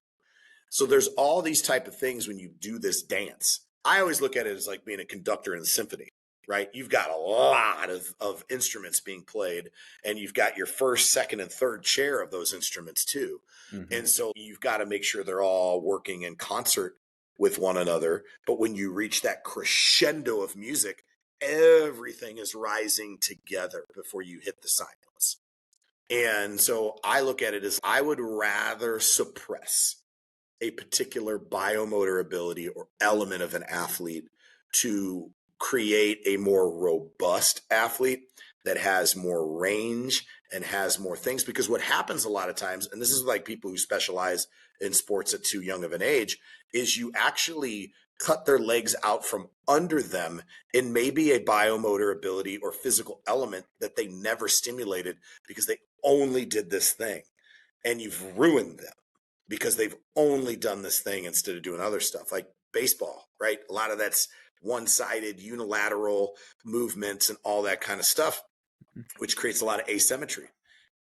So there's all these type of things when you do this dance. I always look at it as like being a conductor in a symphony, right? You've got a lot of instruments being played, and you've got your first, second, and third chair of those instruments too. Mm-hmm. And so you've got to make sure they're all working in concert with one another. But when you reach that crescendo of music, everything is rising together before you hit the side notes. And so I look at it as I would rather suppress a particular biomotor ability or element of an athlete to create a more robust athlete that has more range and has more things. Because what happens a lot of times, and this is like people who specialize in sports at too young of an age, is you actually cut their legs out from under them in maybe a biomotor ability or physical element that they never stimulated because they only did this thing, and you've ruined them because they've only done this thing instead of doing other stuff like baseball, right? A lot of that's one-sided unilateral movements and all that kind of stuff, which creates a lot of asymmetry.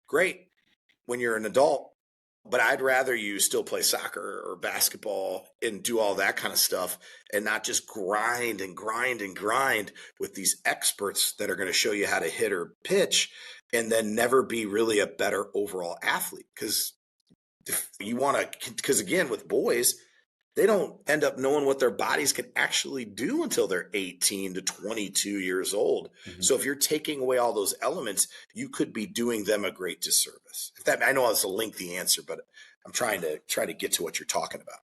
Great when you're an adult, but I'd rather you still play soccer or basketball and do all that kind of stuff and not just grind and grind and grind with these experts that are going to show you how to hit or pitch and then never be really a better overall athlete. Because you want to, because again, with boys, they don't end up knowing what their bodies can actually do until they're 18 to 22 years old. Mm-hmm. So if you're taking away all those elements, you could be doing them a great disservice. If that, I know it's a lengthy answer, but I'm trying to get to what you're talking about.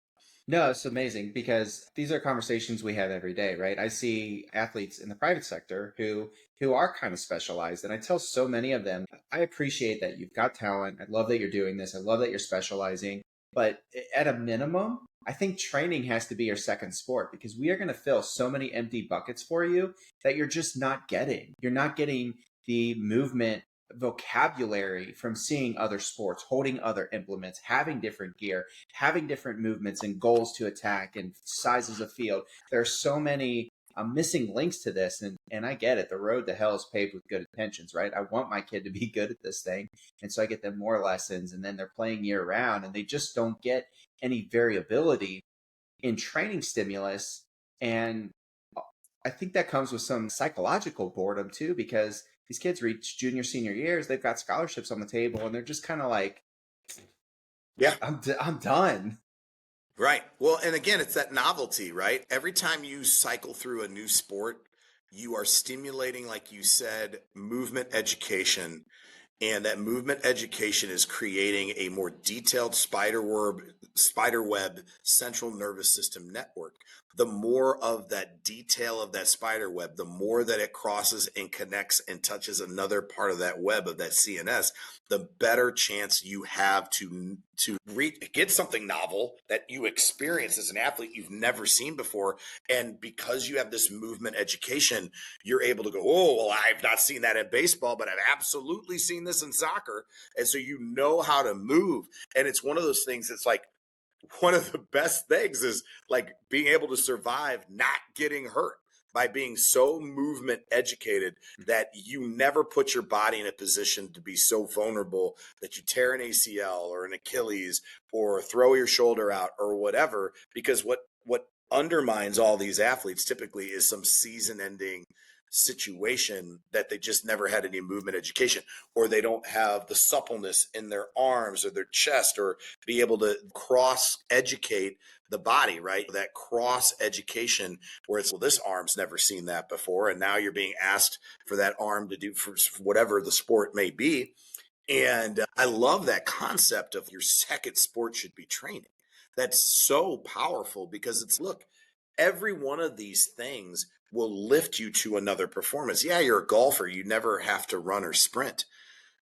No, it's amazing because these are conversations we have every day, right? I see athletes in the private sector who are kind of specialized, and I tell so many of them, I appreciate that you've got talent. I love that you're doing this. I love that you're specializing, but at a minimum, I think training has to be your second sport because we are going to fill so many empty buckets for you that you're just not getting. You're not getting the movement vocabulary from seeing other sports, holding other implements, having different gear, having different movements and goals to attack and sizes of field. There are so many missing links to this. And I get it. The road to hell is paved with good intentions, right? I want my kid to be good at this thing. And so I get them more lessons and then they're playing year round and they just don't get any variability in training stimulus. And I think that comes with some psychological boredom too, because these kids reach junior, senior years, they've got scholarships on the table, and they're just kind of like, Yeah, I'm done. right. Well, and again, it's that novelty, right? Every time you cycle through a new sport, you are stimulating, like you said, movement education. And that movement education is creating a more detailed spider web central nervous system network. The more of that detail of that spider web, the more that it crosses and connects and touches another part of that web of that CNS, the better chance you have to get something novel that you experience as an athlete you've never seen before. And because you have this movement education, you're able to go, oh, well, I've not seen that in baseball, but I've absolutely seen this in soccer. And so you know how to move. And it's one of those things that's like, one of the best things is like being able to survive not getting hurt by being so movement educated that you never put your body in a position to be so vulnerable that you tear an ACL or an Achilles or throw your shoulder out or whatever. Because what undermines all these athletes typically is some season ending situation that they just never had any movement education, or they don't have the suppleness in their arms or their chest or be able to cross educate the body, right? That cross education where it's, well, this arm's never seen that before. And now you're being asked for that arm to do for whatever the sport may be. And I love that concept of your second sport should be training. That's so powerful because it's, look, every one of these things will lift you to another performance. Yeah, you're a golfer. You never have to run or sprint.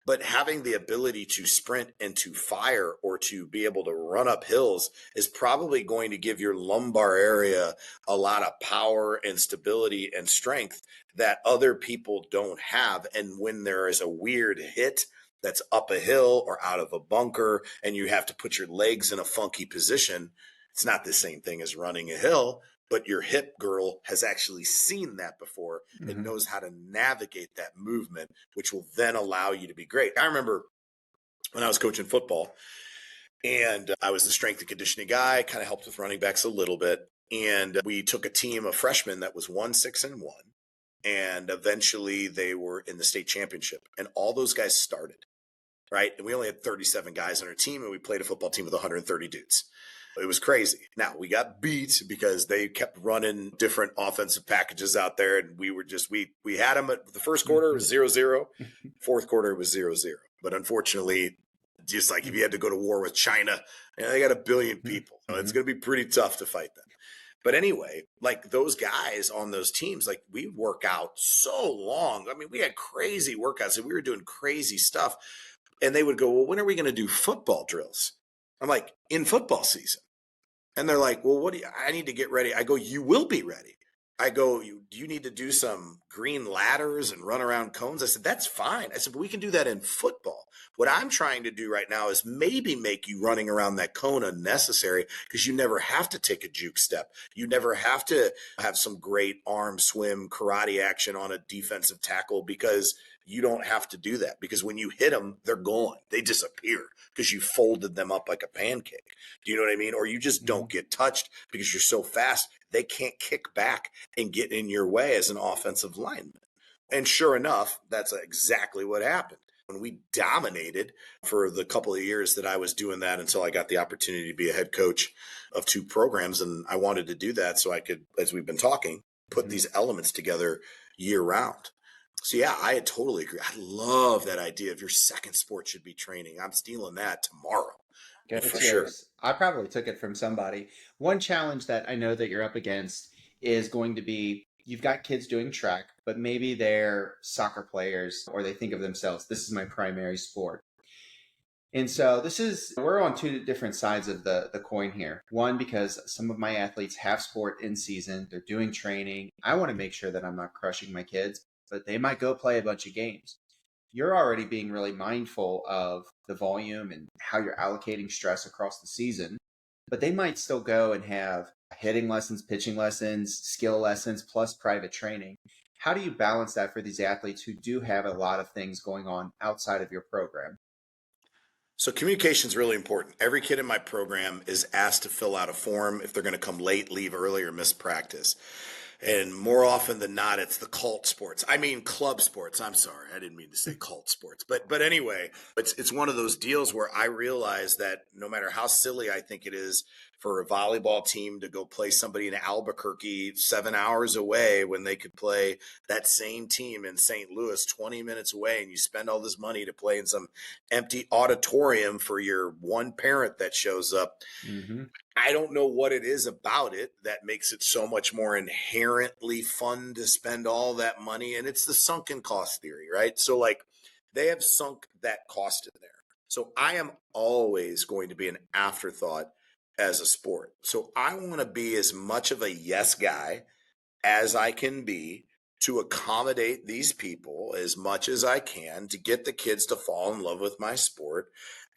But having the ability to sprint and to fire or to be able to run up hills is probably going to give your lumbar area a lot of power and stability and strength that other people don't have. And when there is a weird hit that's up a hill or out of a bunker and you have to put your legs in a funky position, it's not the same thing as running a hill, but your hip girl has actually seen that before and knows how to navigate that movement, which will then allow you to be great. I remember when I was coaching football, And I was the strength and conditioning guy, kind of helped with running backs a little bit. And we took a team of freshmen that was 1-6-1. And eventually they were in the state championship. And all those guys started, right? And we only had 37 guys on our team, and we played a football team with 130 dudes. It was crazy. Now, we got beat because they kept running different offensive packages out there. And we were just, we had them at the first quarter, it was 0-0. Fourth quarter, it was 0-0. But unfortunately, just like if you had to go to war with China, they got 1 billion people. So it's going to be pretty tough to fight them. But anyway, like those guys on those teams, like we work out so long. I mean, we had crazy workouts and we were doing crazy stuff. And they would go, well, when are we going to do football drills? I'm like, in football season. And they're like, well, I need to get ready. I go, you will be ready. I go, do you need to do some green ladders and run around cones? I said, that's fine. I said, but we can do that in football. What I'm trying to do right now is maybe make you running around that cone unnecessary, because you never have to take a juke step. You never have to have some great arm swim karate action on a defensive tackle, because you don't have to do that, because when you hit them, they're gone. They disappear because you folded them up like a pancake. Do you know what I mean? Or you just don't get touched because you're so fast. They can't kick back and get in your way as an offensive lineman. And sure enough, that's exactly what happened. When we dominated for the couple of years that I was doing that, until I got the opportunity to be a head coach of 2 programs. And I wanted to do that so I could, as we've been talking, put these elements together year round. So yeah, I totally agree. I love that idea of your second sport should be training. I'm stealing that tomorrow. Good. For It's sure. yours. I probably took it from somebody. One challenge that I know that you're up against is going to be, you've got kids doing track, but maybe they're soccer players, or they think of themselves, this is my primary sport. And so we're on 2 different sides of the coin here. One, because some of my athletes have sport in season, they're doing training. I want to make sure that I'm not crushing my kids, but they might go play a bunch of games. You're already being really mindful of the volume and how you're allocating stress across the season, but they might still go and have hitting lessons, pitching lessons, skill lessons, plus private training. How do you balance that for these athletes who do have a lot of things going on outside of your program? So communication is really important. Every kid in my program is asked to fill out a form if they're going to come late, leave early, or miss practice. And more often than not, it's the cult sports. I mean, club sports. I'm sorry. I didn't mean to say cult sports. But anyway, it's one of those deals where I realize that no matter how silly I think it is for a volleyball team to go play somebody in Albuquerque 7 hours away, when they could play that same team in St. Louis 20 minutes away, and you spend all this money to play in some empty auditorium for your one parent that shows up. I don't know what it is about it that makes it so much more inherently fun to spend all that money. And it's the sunken cost theory, right? So like they have sunk that cost in there. So I am always going to be an afterthought as a sport. So I want to be as much of a yes guy as I can be to accommodate these people as much as I can to get the kids to fall in love with my sport.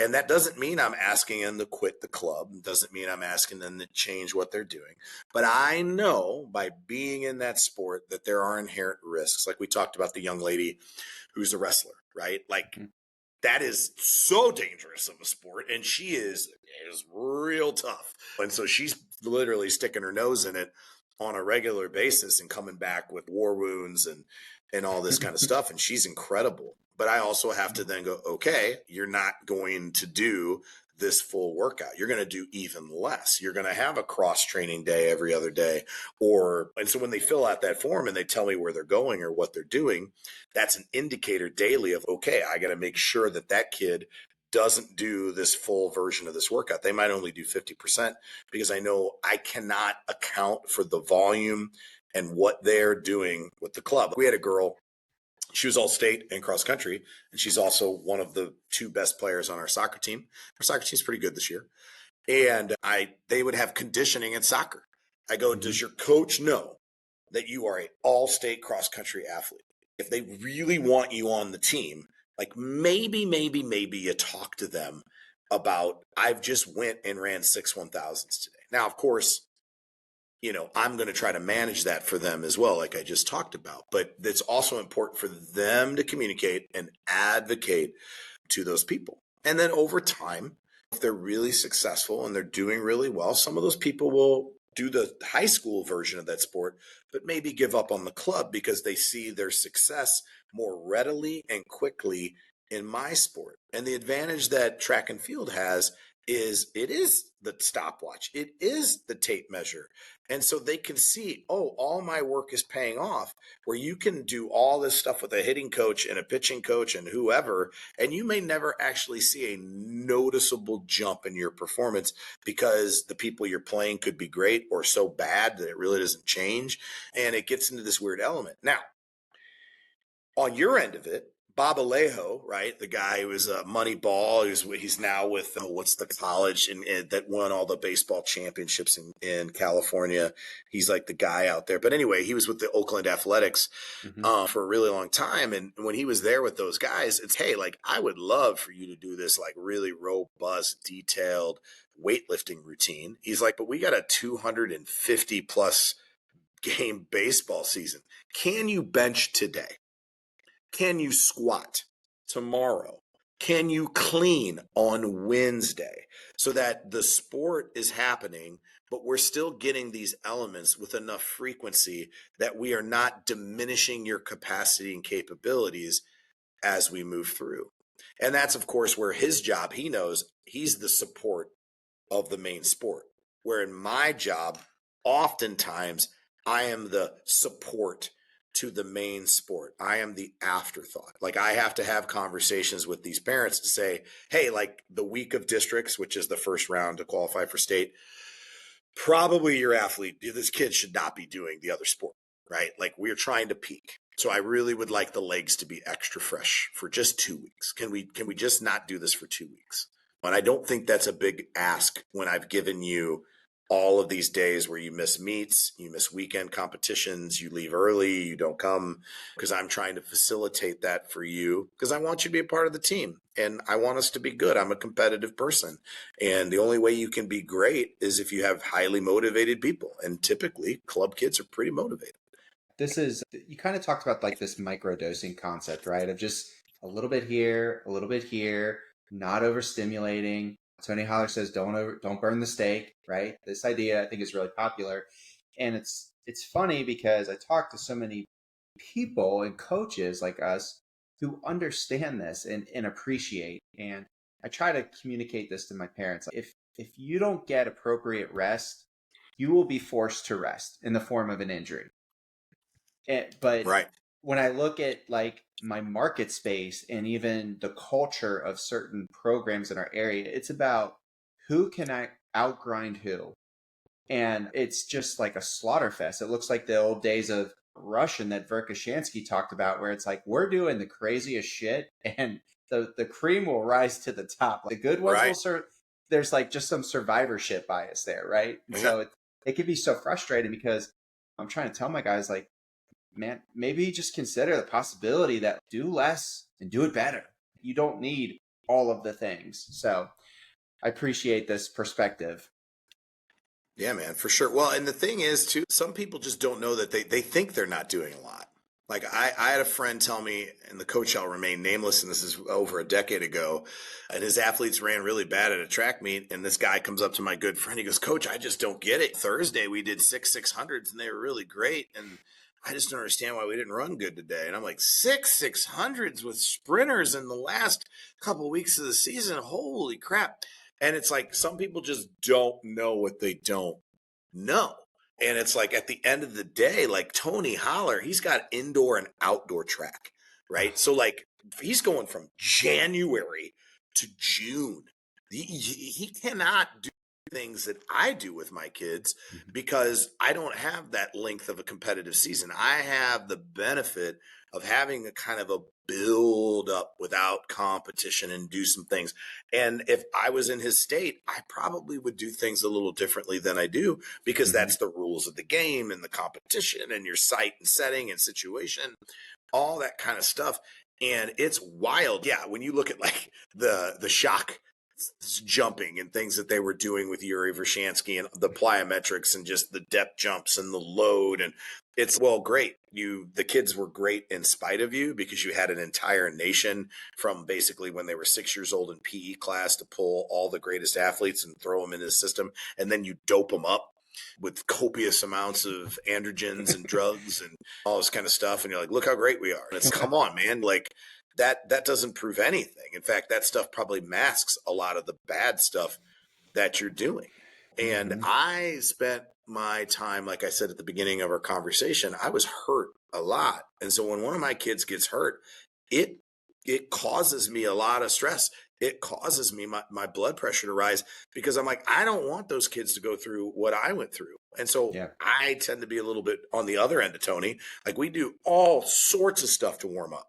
And that doesn't mean I'm asking them to quit the club. It doesn't mean I'm asking them to change what they're doing. But I know by being in that sport that there are inherent risks. Like we talked about the young lady who's a wrestler, right? Like that is so dangerous of a sport. And she is real tough. And so she's literally sticking her nose in it on a regular basis and coming back with war wounds and all this kind of stuff. And she's incredible. But I also have to then go, okay, you're not going to do this full workout. You're going to do even less. You're going to have a cross training day every other day. And so when they fill out that form and they tell me where they're going or what they're doing, that's an indicator daily of, okay, I got to make sure that that kid doesn't do this full version of this workout. They might only do 50% because I know I cannot account for the volume and what they're doing with the club. We had a girl, she was all state in cross country, and she's also one of the 2 best players on our soccer team. Our soccer team's pretty good this year. And they would have conditioning in soccer. I go, does your coach know that you are an all-state cross country athlete? If they really want you on the team, like maybe you talk to them about, I've just went and ran 6 1,000s today. Now, of course, I'm going to try to manage that for them as well, like I just talked about. But it's also important for them to communicate and advocate to those people. And then over time, if they're really successful and they're doing really well, some of those people will do the high school version of that sport, but maybe give up on the club because they see their success more readily and quickly in my sport. And the advantage that track and field has is it is the stopwatch, it is the tape measure. And so they can see, oh, all my work is paying off, where you can do all this stuff with a hitting coach and a pitching coach and whoever, and you may never actually see a noticeable jump in your performance because the people you're playing could be great or so bad that it really doesn't change. And it gets into this weird element. Now, on your end of it, Bob Alejo, right, the guy who was a Moneyball, he's now with what's the college and that won all the baseball championships in California. He's like the guy out there. But anyway, he was with the Oakland Athletics for a really long time. And when he was there with those guys, it's, hey, like, I would love for you to do this like really robust, detailed weightlifting routine. He's like, but we got a 250 plus game baseball season. Can you bench today? Can you squat tomorrow? Can you clean on Wednesday? So that the sport is happening, but we're still getting these elements with enough frequency that we are not diminishing your capacity and capabilities as we move through. And that's, of course, where his job, he knows he's the support of the main sport. Where in my job, oftentimes I am the support to the main sport. I am the afterthought. Like, I have to have conversations with these parents to say, hey, like the week of districts, which is the first round to qualify for state, probably your athlete, this kid should not be doing the other sport, right? Like, we're trying to peak. So I really would like the legs to be extra fresh for just 2 weeks. Can we just not do this for 2 weeks? And I don't think that's a big ask when I've given you all of these days where you miss meets, you miss weekend competitions, you leave early, you don't come, because I'm trying to facilitate that for you because I want you to be a part of the team and I want us to be good. I'm a competitive person. And the only way you can be great is if you have highly motivated people. And typically club kids are pretty motivated. You kind of talked about like this microdosing concept, right? Of just a little bit here, not overstimulating. Tony Holler says, don't burn the steak, right? This idea I think is really popular. And it's funny because I talk to so many people and coaches like us who understand this and appreciate. And I try to communicate this to my parents. If you don't get appropriate rest, you will be forced to rest in the form of an injury. But right. When I look at like my market space and even the culture of certain programs in our area, it's about who can I outgrind who. And it's just like a slaughter fest. It looks like the old days of Russian that Verkhoshansky talked about, where it's like, we're doing the craziest shit and the cream will rise to the top. Like, the good ones will serve. There's like just some survivorship bias there, right? And so it can be so frustrating because I'm trying to tell my guys, like, man, maybe just consider the possibility that do less and do it better. You don't need all of the things. So I appreciate this perspective. Yeah, man, for sure. Well, and the thing is too, some people just don't know that they think they're not doing a lot. Like I had a friend tell me, and the coach shall remain nameless, and this is over a decade ago, and his athletes ran really bad at a track meet, and this guy comes up to my good friend, he goes, Coach, I just don't get it. Thursday we did 600s and they were really great, and I just don't understand why we didn't run good today. And I'm like, 600s with sprinters in the last couple of weeks of the season? Holy crap. And it's like, some people just don't know what they don't know. And it's like, at the end of the day, like Tony Holler, he's got indoor and outdoor track, right? So like, he's going from January to June. He cannot do things that I do with my kids because I don't have that length of a competitive season. I have the benefit of having a kind of a build up without competition and do some things. And if I was in his state, I probably would do things a little differently than I do because that's the rules of the game and the competition and your site and setting and situation, all that kind of stuff. And it's wild. Yeah. When you look at like the shock jumping and things that they were doing with Yuri Vershansky and the plyometrics and just the depth jumps and the load. And it's, well, great. The kids were great in spite of you, because you had an entire nation from basically when they were 6 years old in PE class to pull all the greatest athletes and throw them into the system. And then you dope them up with copious amounts of androgens and drugs and all this kind of stuff. And you're like, look how great we are. And it's, come on, man. Like, that doesn't prove anything. In fact, that stuff probably masks a lot of the bad stuff that you're doing. And I spent my time, like I said at the beginning of our conversation, I was hurt a lot. And so when one of my kids gets hurt, it causes me a lot of stress. It causes me my blood pressure to rise, because I'm like, I don't want those kids to go through what I went through. And so I tend to be a little bit on the other end of Tony. Like, we do all sorts of stuff to warm up.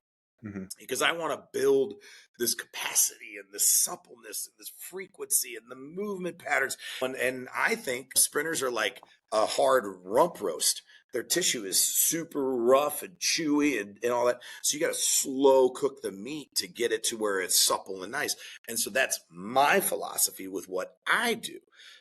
Because I want to build this capacity and this suppleness and this frequency and the movement patterns. And I think sprinters are like a hard rump roast. Their tissue is super rough and chewy and all that. So you got to slow cook the meat to get it to where it's supple and nice. And so that's my philosophy with what I do.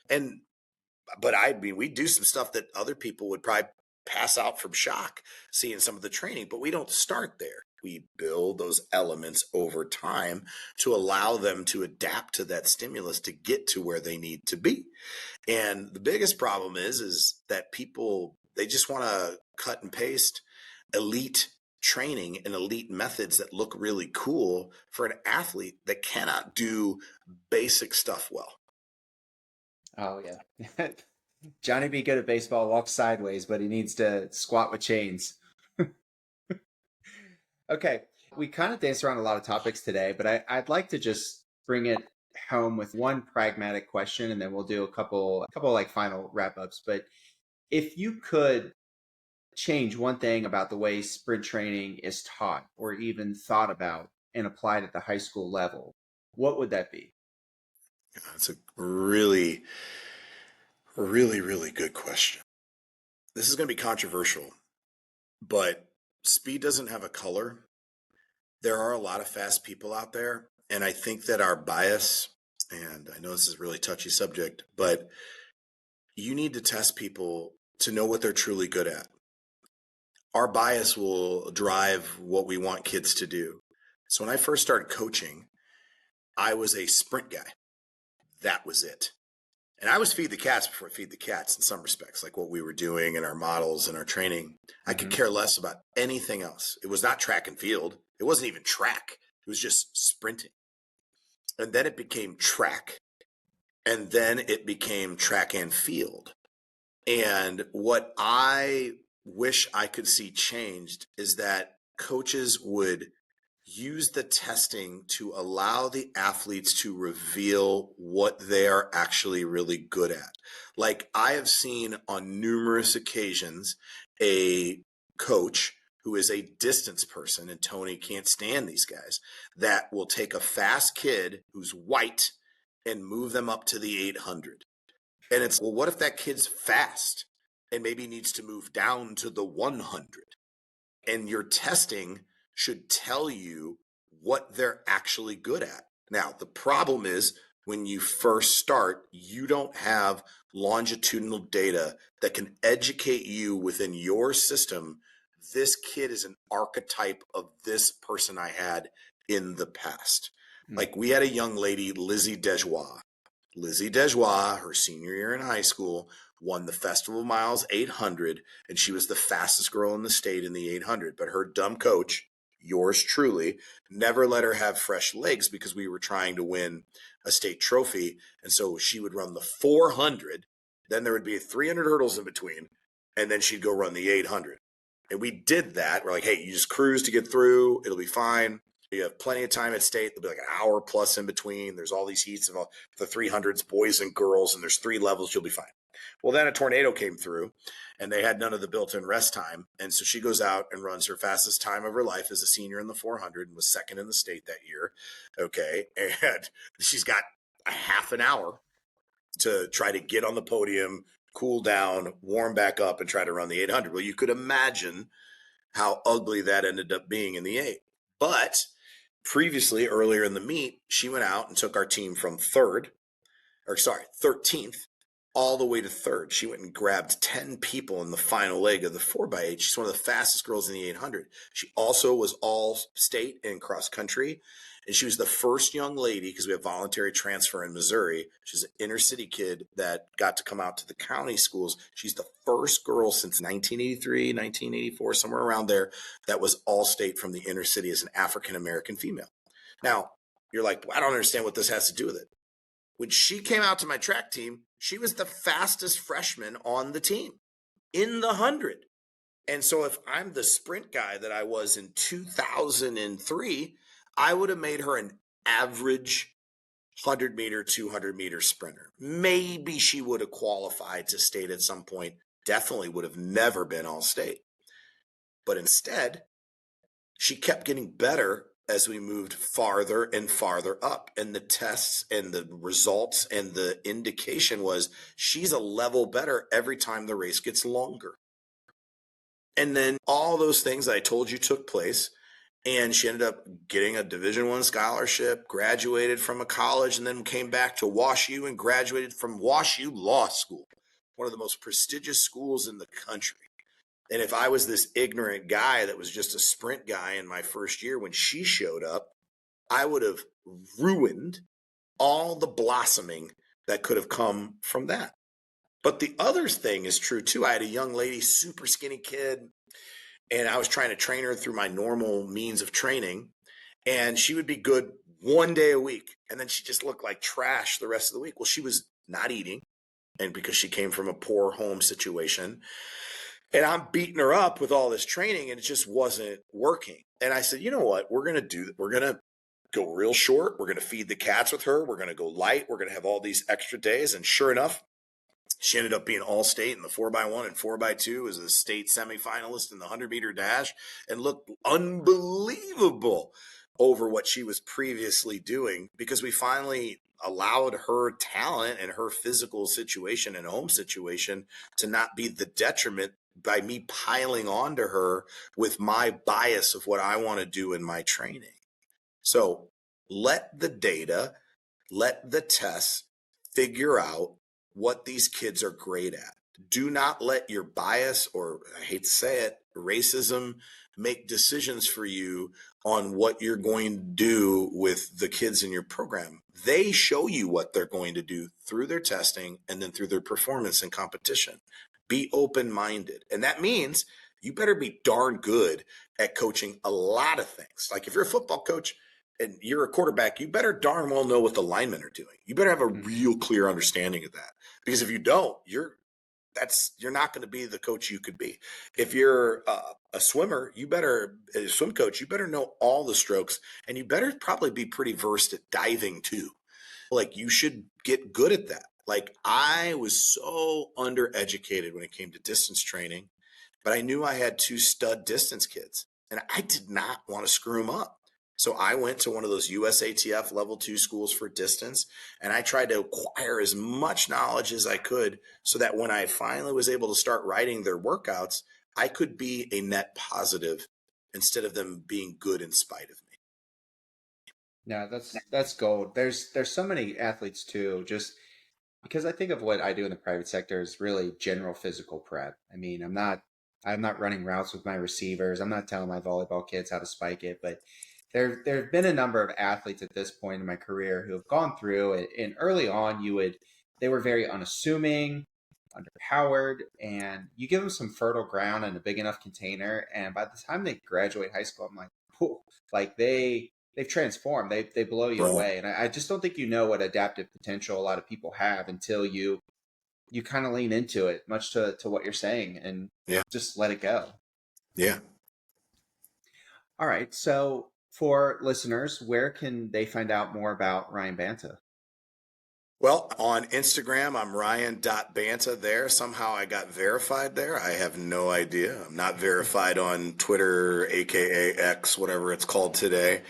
But I mean, we do some stuff that other people would probably pass out from shock seeing some of the training, but we don't start there. We build those elements over time to allow them to adapt to that stimulus to get to where they need to be. And the biggest problem is that people, they just want to cut and paste elite training and elite methods that look really cool for an athlete that cannot do basic stuff well. Oh, yeah. Johnny be good at baseball, walks sideways, but he needs to squat with chains. Okay, we kind of danced around a lot of topics today, but I'd like to just bring it home with one pragmatic question, and then we'll do a couple like final wrap-ups. But if you could change one thing about the way sprint training is taught or even thought about and applied at the high school level, what would that be? That's a really, really, really good question. This is going to be controversial, but speed doesn't have a color. There are a lot of fast people out there, and I think that our bias, and I know this is a really touchy subject, but you need to test people to know what they're truly good at. Our bias will drive what we want kids to do. So when I first started coaching, I was a sprint guy. That was it. And I was feed the cats before feed the cats in some respects, like what we were doing in our models and our training. I could care less about anything else. It was not track and field. It wasn't even track. It was just sprinting. And then it became track. And then it became track and field. And what I wish I could see changed is that coaches would use the testing to allow the athletes to reveal what they are actually really good at. Like, I have seen on numerous occasions a coach who is a distance person, and Tony can't stand these guys, that will take a fast kid who's white and move them up to the 800. And it's, well, what if that kid's fast and maybe needs to move down to the 100? And your testing should tell you what they're actually good at. Now, the problem is when you first start, you don't have longitudinal data that can educate you within your system. This kid is an archetype of this person I had in the past. Like, we had a young lady, Lizzie Dejois. Lizzie Dejois, her senior year in high school, won the Festival Miles 800, and she was the fastest girl in the state in the 800. But her dumb coach, yours truly, never let her have fresh legs because we were trying to win a state trophy. And so she would run the 400, then there would be 300 hurdles in between, and then she'd go run the 800. And we did that. We're like, hey, you just cruise to get through. It'll be fine. You have plenty of time at state. There'll be like an hour plus in between. There's all these heats of the 300s, boys and girls, and there's 3 levels. You'll be fine. Well, then a tornado came through, and they had none of the built-in rest time. And so she goes out and runs her fastest time of her life as a senior in the 400 and was second in the state that year. Okay. And she's got a half an hour to try to get on the podium, cool down, warm back up, and try to run the 800. Well, you could imagine how ugly that ended up being in the 8. But previously, earlier in the meet, she went out and took our team from 13th, all the way to third. She went and grabbed 10 people in the final leg of the 4x8. She's one of the fastest girls in the 800. She also was all state in cross country. And she was the first young lady, because we have voluntary transfer in Missouri. She's an inner city kid that got to come out to the county schools. She's the first girl since 1983, 1984, somewhere around there, that was all state from the inner city as an African-American female. Now, you're like, well, I don't understand what this has to do with it. When she came out to my track team, she was the fastest freshman on the team in the 100. And so if I'm the sprint guy that I was in 2003, I would have made her an average 100 meter, 200 meter sprinter. Maybe she would have qualified to state at some point, definitely would have never been all state. But instead, she kept getting better as we moved farther and farther up. And the tests and the results and the indication was she's a level better every time the race gets longer. And then all those things that I told you took place. And she ended up getting a Division I scholarship, graduated from a college, and then came back to WashU and graduated from WashU Law School, one of the most prestigious schools in the country. And if I was this ignorant guy that was just a sprint guy in my first year, when she showed up, I would have ruined all the blossoming that could have come from that. But the other thing is true too. I had a young lady, super skinny kid, and I was trying to train her through my normal means of training. And she would be good one day a week. And then she just looked like trash the rest of the week. Well, she was not eating. And because she came from a poor home situation. And I'm beating her up with all this training, and it just wasn't working. And I said, you know what? We're going to go real short. We're going to feed the cats with her. We're going to go light. We're going to have all these extra days. And sure enough, she ended up being all state in the 4x1 and 4x2 as a state semifinalist in the 100 meter dash and looked unbelievable over what she was previously doing, because we finally allowed her talent and her physical situation and home situation to not be the detriment by me piling onto her with my bias of what I want to do in my training. So let the data, let the tests figure out what these kids are great at. Do not let your bias, or I hate to say it, racism, make decisions for you on what you're going to do with the kids in your program. They show you what they're going to do through their testing and then through their performance and competition. Be open-minded. And that means you better be darn good at coaching a lot of things. Like if you're a football coach and you're a quarterback, you better darn well know what the linemen are doing. You better have a real clear understanding of that. Because if you don't, you're not going to be the coach you could be. If you're a swimmer, a swim coach, you better know all the strokes, and you better probably be pretty versed at diving too. Like you should get good at that. Like I was so undereducated when it came to distance training, but I knew I had two stud distance kids, and I did not want to screw them up. So I went to one of those USATF level 2 schools for distance, and I tried to acquire as much knowledge as I could so that when I finally was able to start writing their workouts, I could be a net positive instead of them being good in spite of me. Yeah, that's gold. There's so many athletes too, just because I think of what I do in the private sector is really general physical prep. I mean, I'm not running routes with my receivers. I'm not telling my volleyball kids how to spike it, but there have been a number of athletes at this point in my career who have gone through it, and early on they were very unassuming, underpowered, and you give them some fertile ground and a big enough container, and by the time they graduate high school, I'm like, whew, like they've transformed. They blow you Right. away. And I just don't think you know what adaptive potential a lot of people have until you kind of lean into it, much to what you're saying, and just let it go. Yeah. All right. So for listeners, where can they find out more about Ryan Banta? Well, on Instagram, I'm Ryan.Banta there. Somehow I got verified there. I have no idea. I'm not verified on Twitter, aka X, whatever it's called today.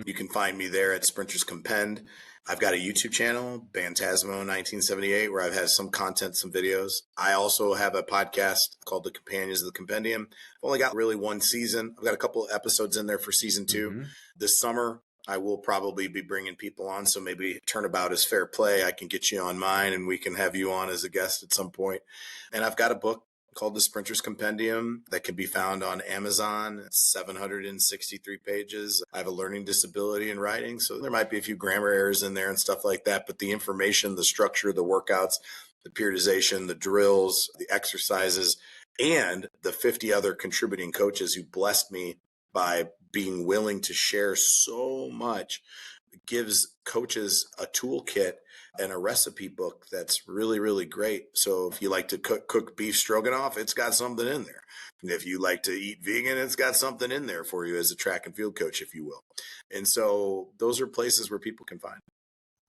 You can find me there at Sprinters Compend. I've got a YouTube channel, Bantasmo1978, where I've had some content, some videos. I also have a podcast called The Companions of the Compendium. I've only got really one season. I've got a couple of episodes in there for season 2. This summer, I will probably be bringing people on. So maybe turnabout is fair play. I can get you on mine and we can have you on as a guest at some point. And I've got a book called The Sprinter's Compendium that can be found on Amazon. It's 763 pages. I have a learning disability in writing, so there might be a few grammar errors in there and stuff like that, but the information, the structure, the workouts, the periodization, the drills, the exercises, and the 50 other contributing coaches who blessed me by being willing to share so much gives coaches a toolkit and a recipe book that's really, really great. So if you like to cook beef stroganoff, it's got something in there. And if you like to eat vegan, it's got something in there for you as a track and field coach, if you will. And so those are places where people can find.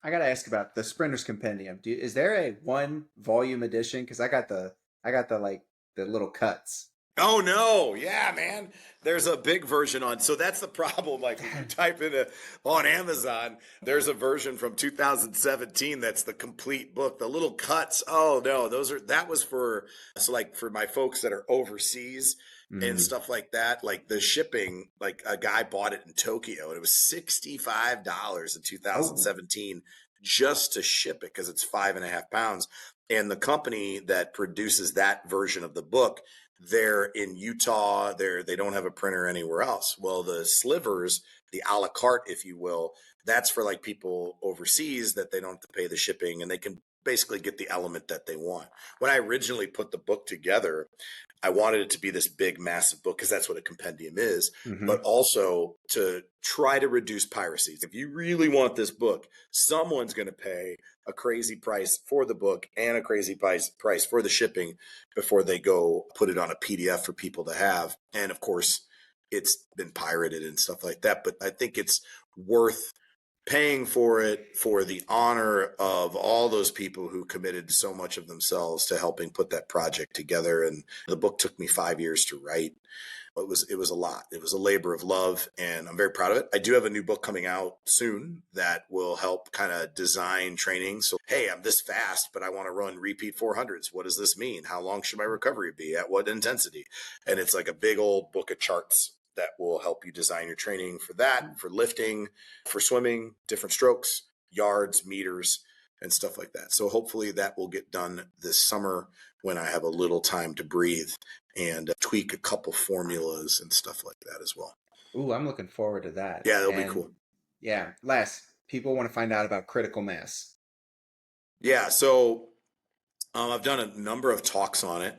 I got to ask about the Sprinter's Compendium. Is there a 1-volume edition? Because I got the like the little cuts. Oh no. Yeah, man. There's a big version on. So that's the problem. Like when you type in on Amazon, there's a version from 2017 that's the complete book. The little cuts. Oh no, that was for my folks that are overseas and stuff like that. Like the shipping, like a guy bought it in Tokyo and it was $65 in 2017 just to ship it because it's 5.5 pounds. And the company that produces that version of the book, they're in Utah. They don't have a printer anywhere else. Well, the slivers, the a la carte, if you will, that's for like people overseas that they don't have to pay the shipping and they can basically get the element that they want. When I originally put the book together, I wanted it to be this big, massive book because that's what a compendium is, but also to try to reduce piracy. If you really want this book, someone's going to pay a crazy price for the book and a crazy price for the shipping before they go put it on a PDF for people to have. And of course, it's been pirated and stuff like that. But I think it's worth paying for it for the honor of all those people who committed so much of themselves to helping put that project together. And the book took me 5 years to write. It was a lot. It was a labor of love, and I'm very proud of it. I do have a new book coming out soon that will help kind of design training. So, hey, I'm this fast, but I want to run repeat 400s. What does this mean? How long should my recovery be? At what intensity? And it's like a big old book of charts that will help you design your training for that, for lifting, for swimming, different strokes, yards, meters, and stuff like that. So hopefully that will get done this summer when I have a little time to breathe and tweak a couple formulas and stuff like that as well. Ooh, I'm looking forward to that. Yeah, that'll be cool. Yeah. Les, people want to find out about critical mass. Yeah. So I've done a number of talks on it.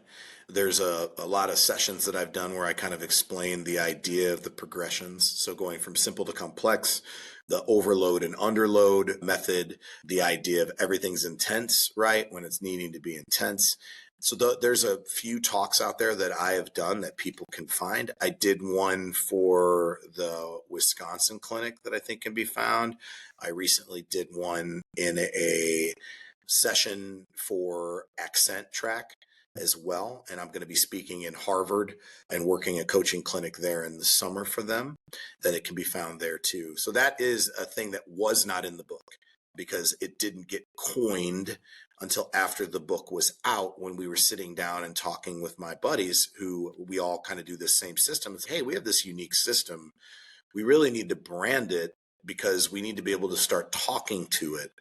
There's a lot of sessions that I've done where I kind of explain the idea of the progressions. So going from simple to complex, the overload and underload method, the idea of everything's intense, right? When it's needing to be intense. So there's a few talks out there that I have done that people can find. I did one for the Wisconsin clinic that I think can be found. I recently did one in a session for Accent Track as well. And I'm going to be speaking in Harvard and working a coaching clinic there in the summer for them, that it can be found there too. So that is a thing that was not in the book because it didn't get coined until after the book was out, when we were sitting down and talking with my buddies who we all kind of do the same system. It's, hey, we have this unique system. We really need to brand it because we need to be able to start talking to it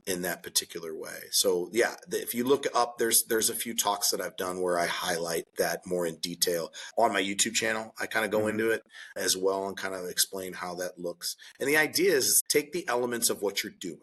in that particular way. So yeah, if you look up, there's a few talks that I've done where I highlight that more in detail on my YouTube channel. I kind of go into it as well and kind of explain how that looks. And the idea is take the elements of what you're doing,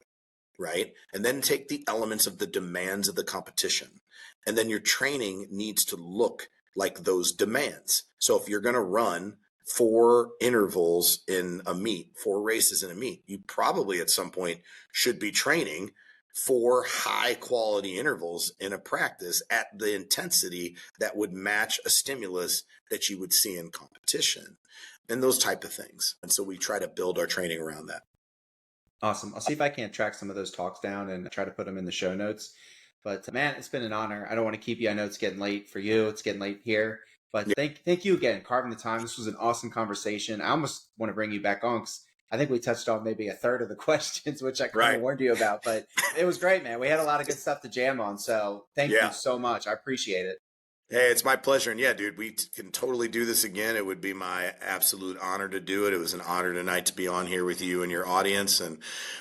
right? And then take the elements of the demands of the competition. And then your training needs to look like those demands. So if you're going to run 4 intervals in a meet, 4 races in a meet, you probably at some point should be training 4 high quality intervals in a practice at the intensity that would match a stimulus that you would see in competition and those type of things. And so we try to build our training around that. Awesome. I'll see if I can't track some of those talks down and try to put them in the show notes. But man, it's been an honor. I don't want to keep you. I know it's getting late for you. It's getting late here. But thank you again, carving the time. This was an awesome conversation. I almost want to bring you back on because I think we touched on maybe a third of the questions, which I kind of warned you about. But it was great, man. We had a lot of good stuff to jam on. So thank you so much. I appreciate it. Hey, it's my pleasure. And yeah, dude, we can totally do this again. It would be my absolute honor to do it. It was an honor tonight to be on here with you and your audience. And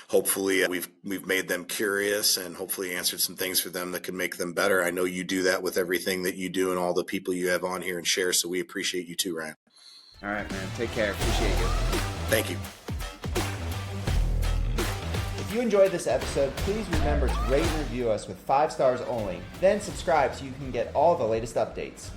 hopefully we've made them curious and hopefully answered some things for them that can make them better. I know you do that with everything that you do and all the people you have on here and share. So we appreciate you too, Ryan. All right, man. Take care. Appreciate you. Thank you. If you enjoyed this episode, please remember to rate and review us with 5 stars only. Then subscribe so you can get all the latest updates.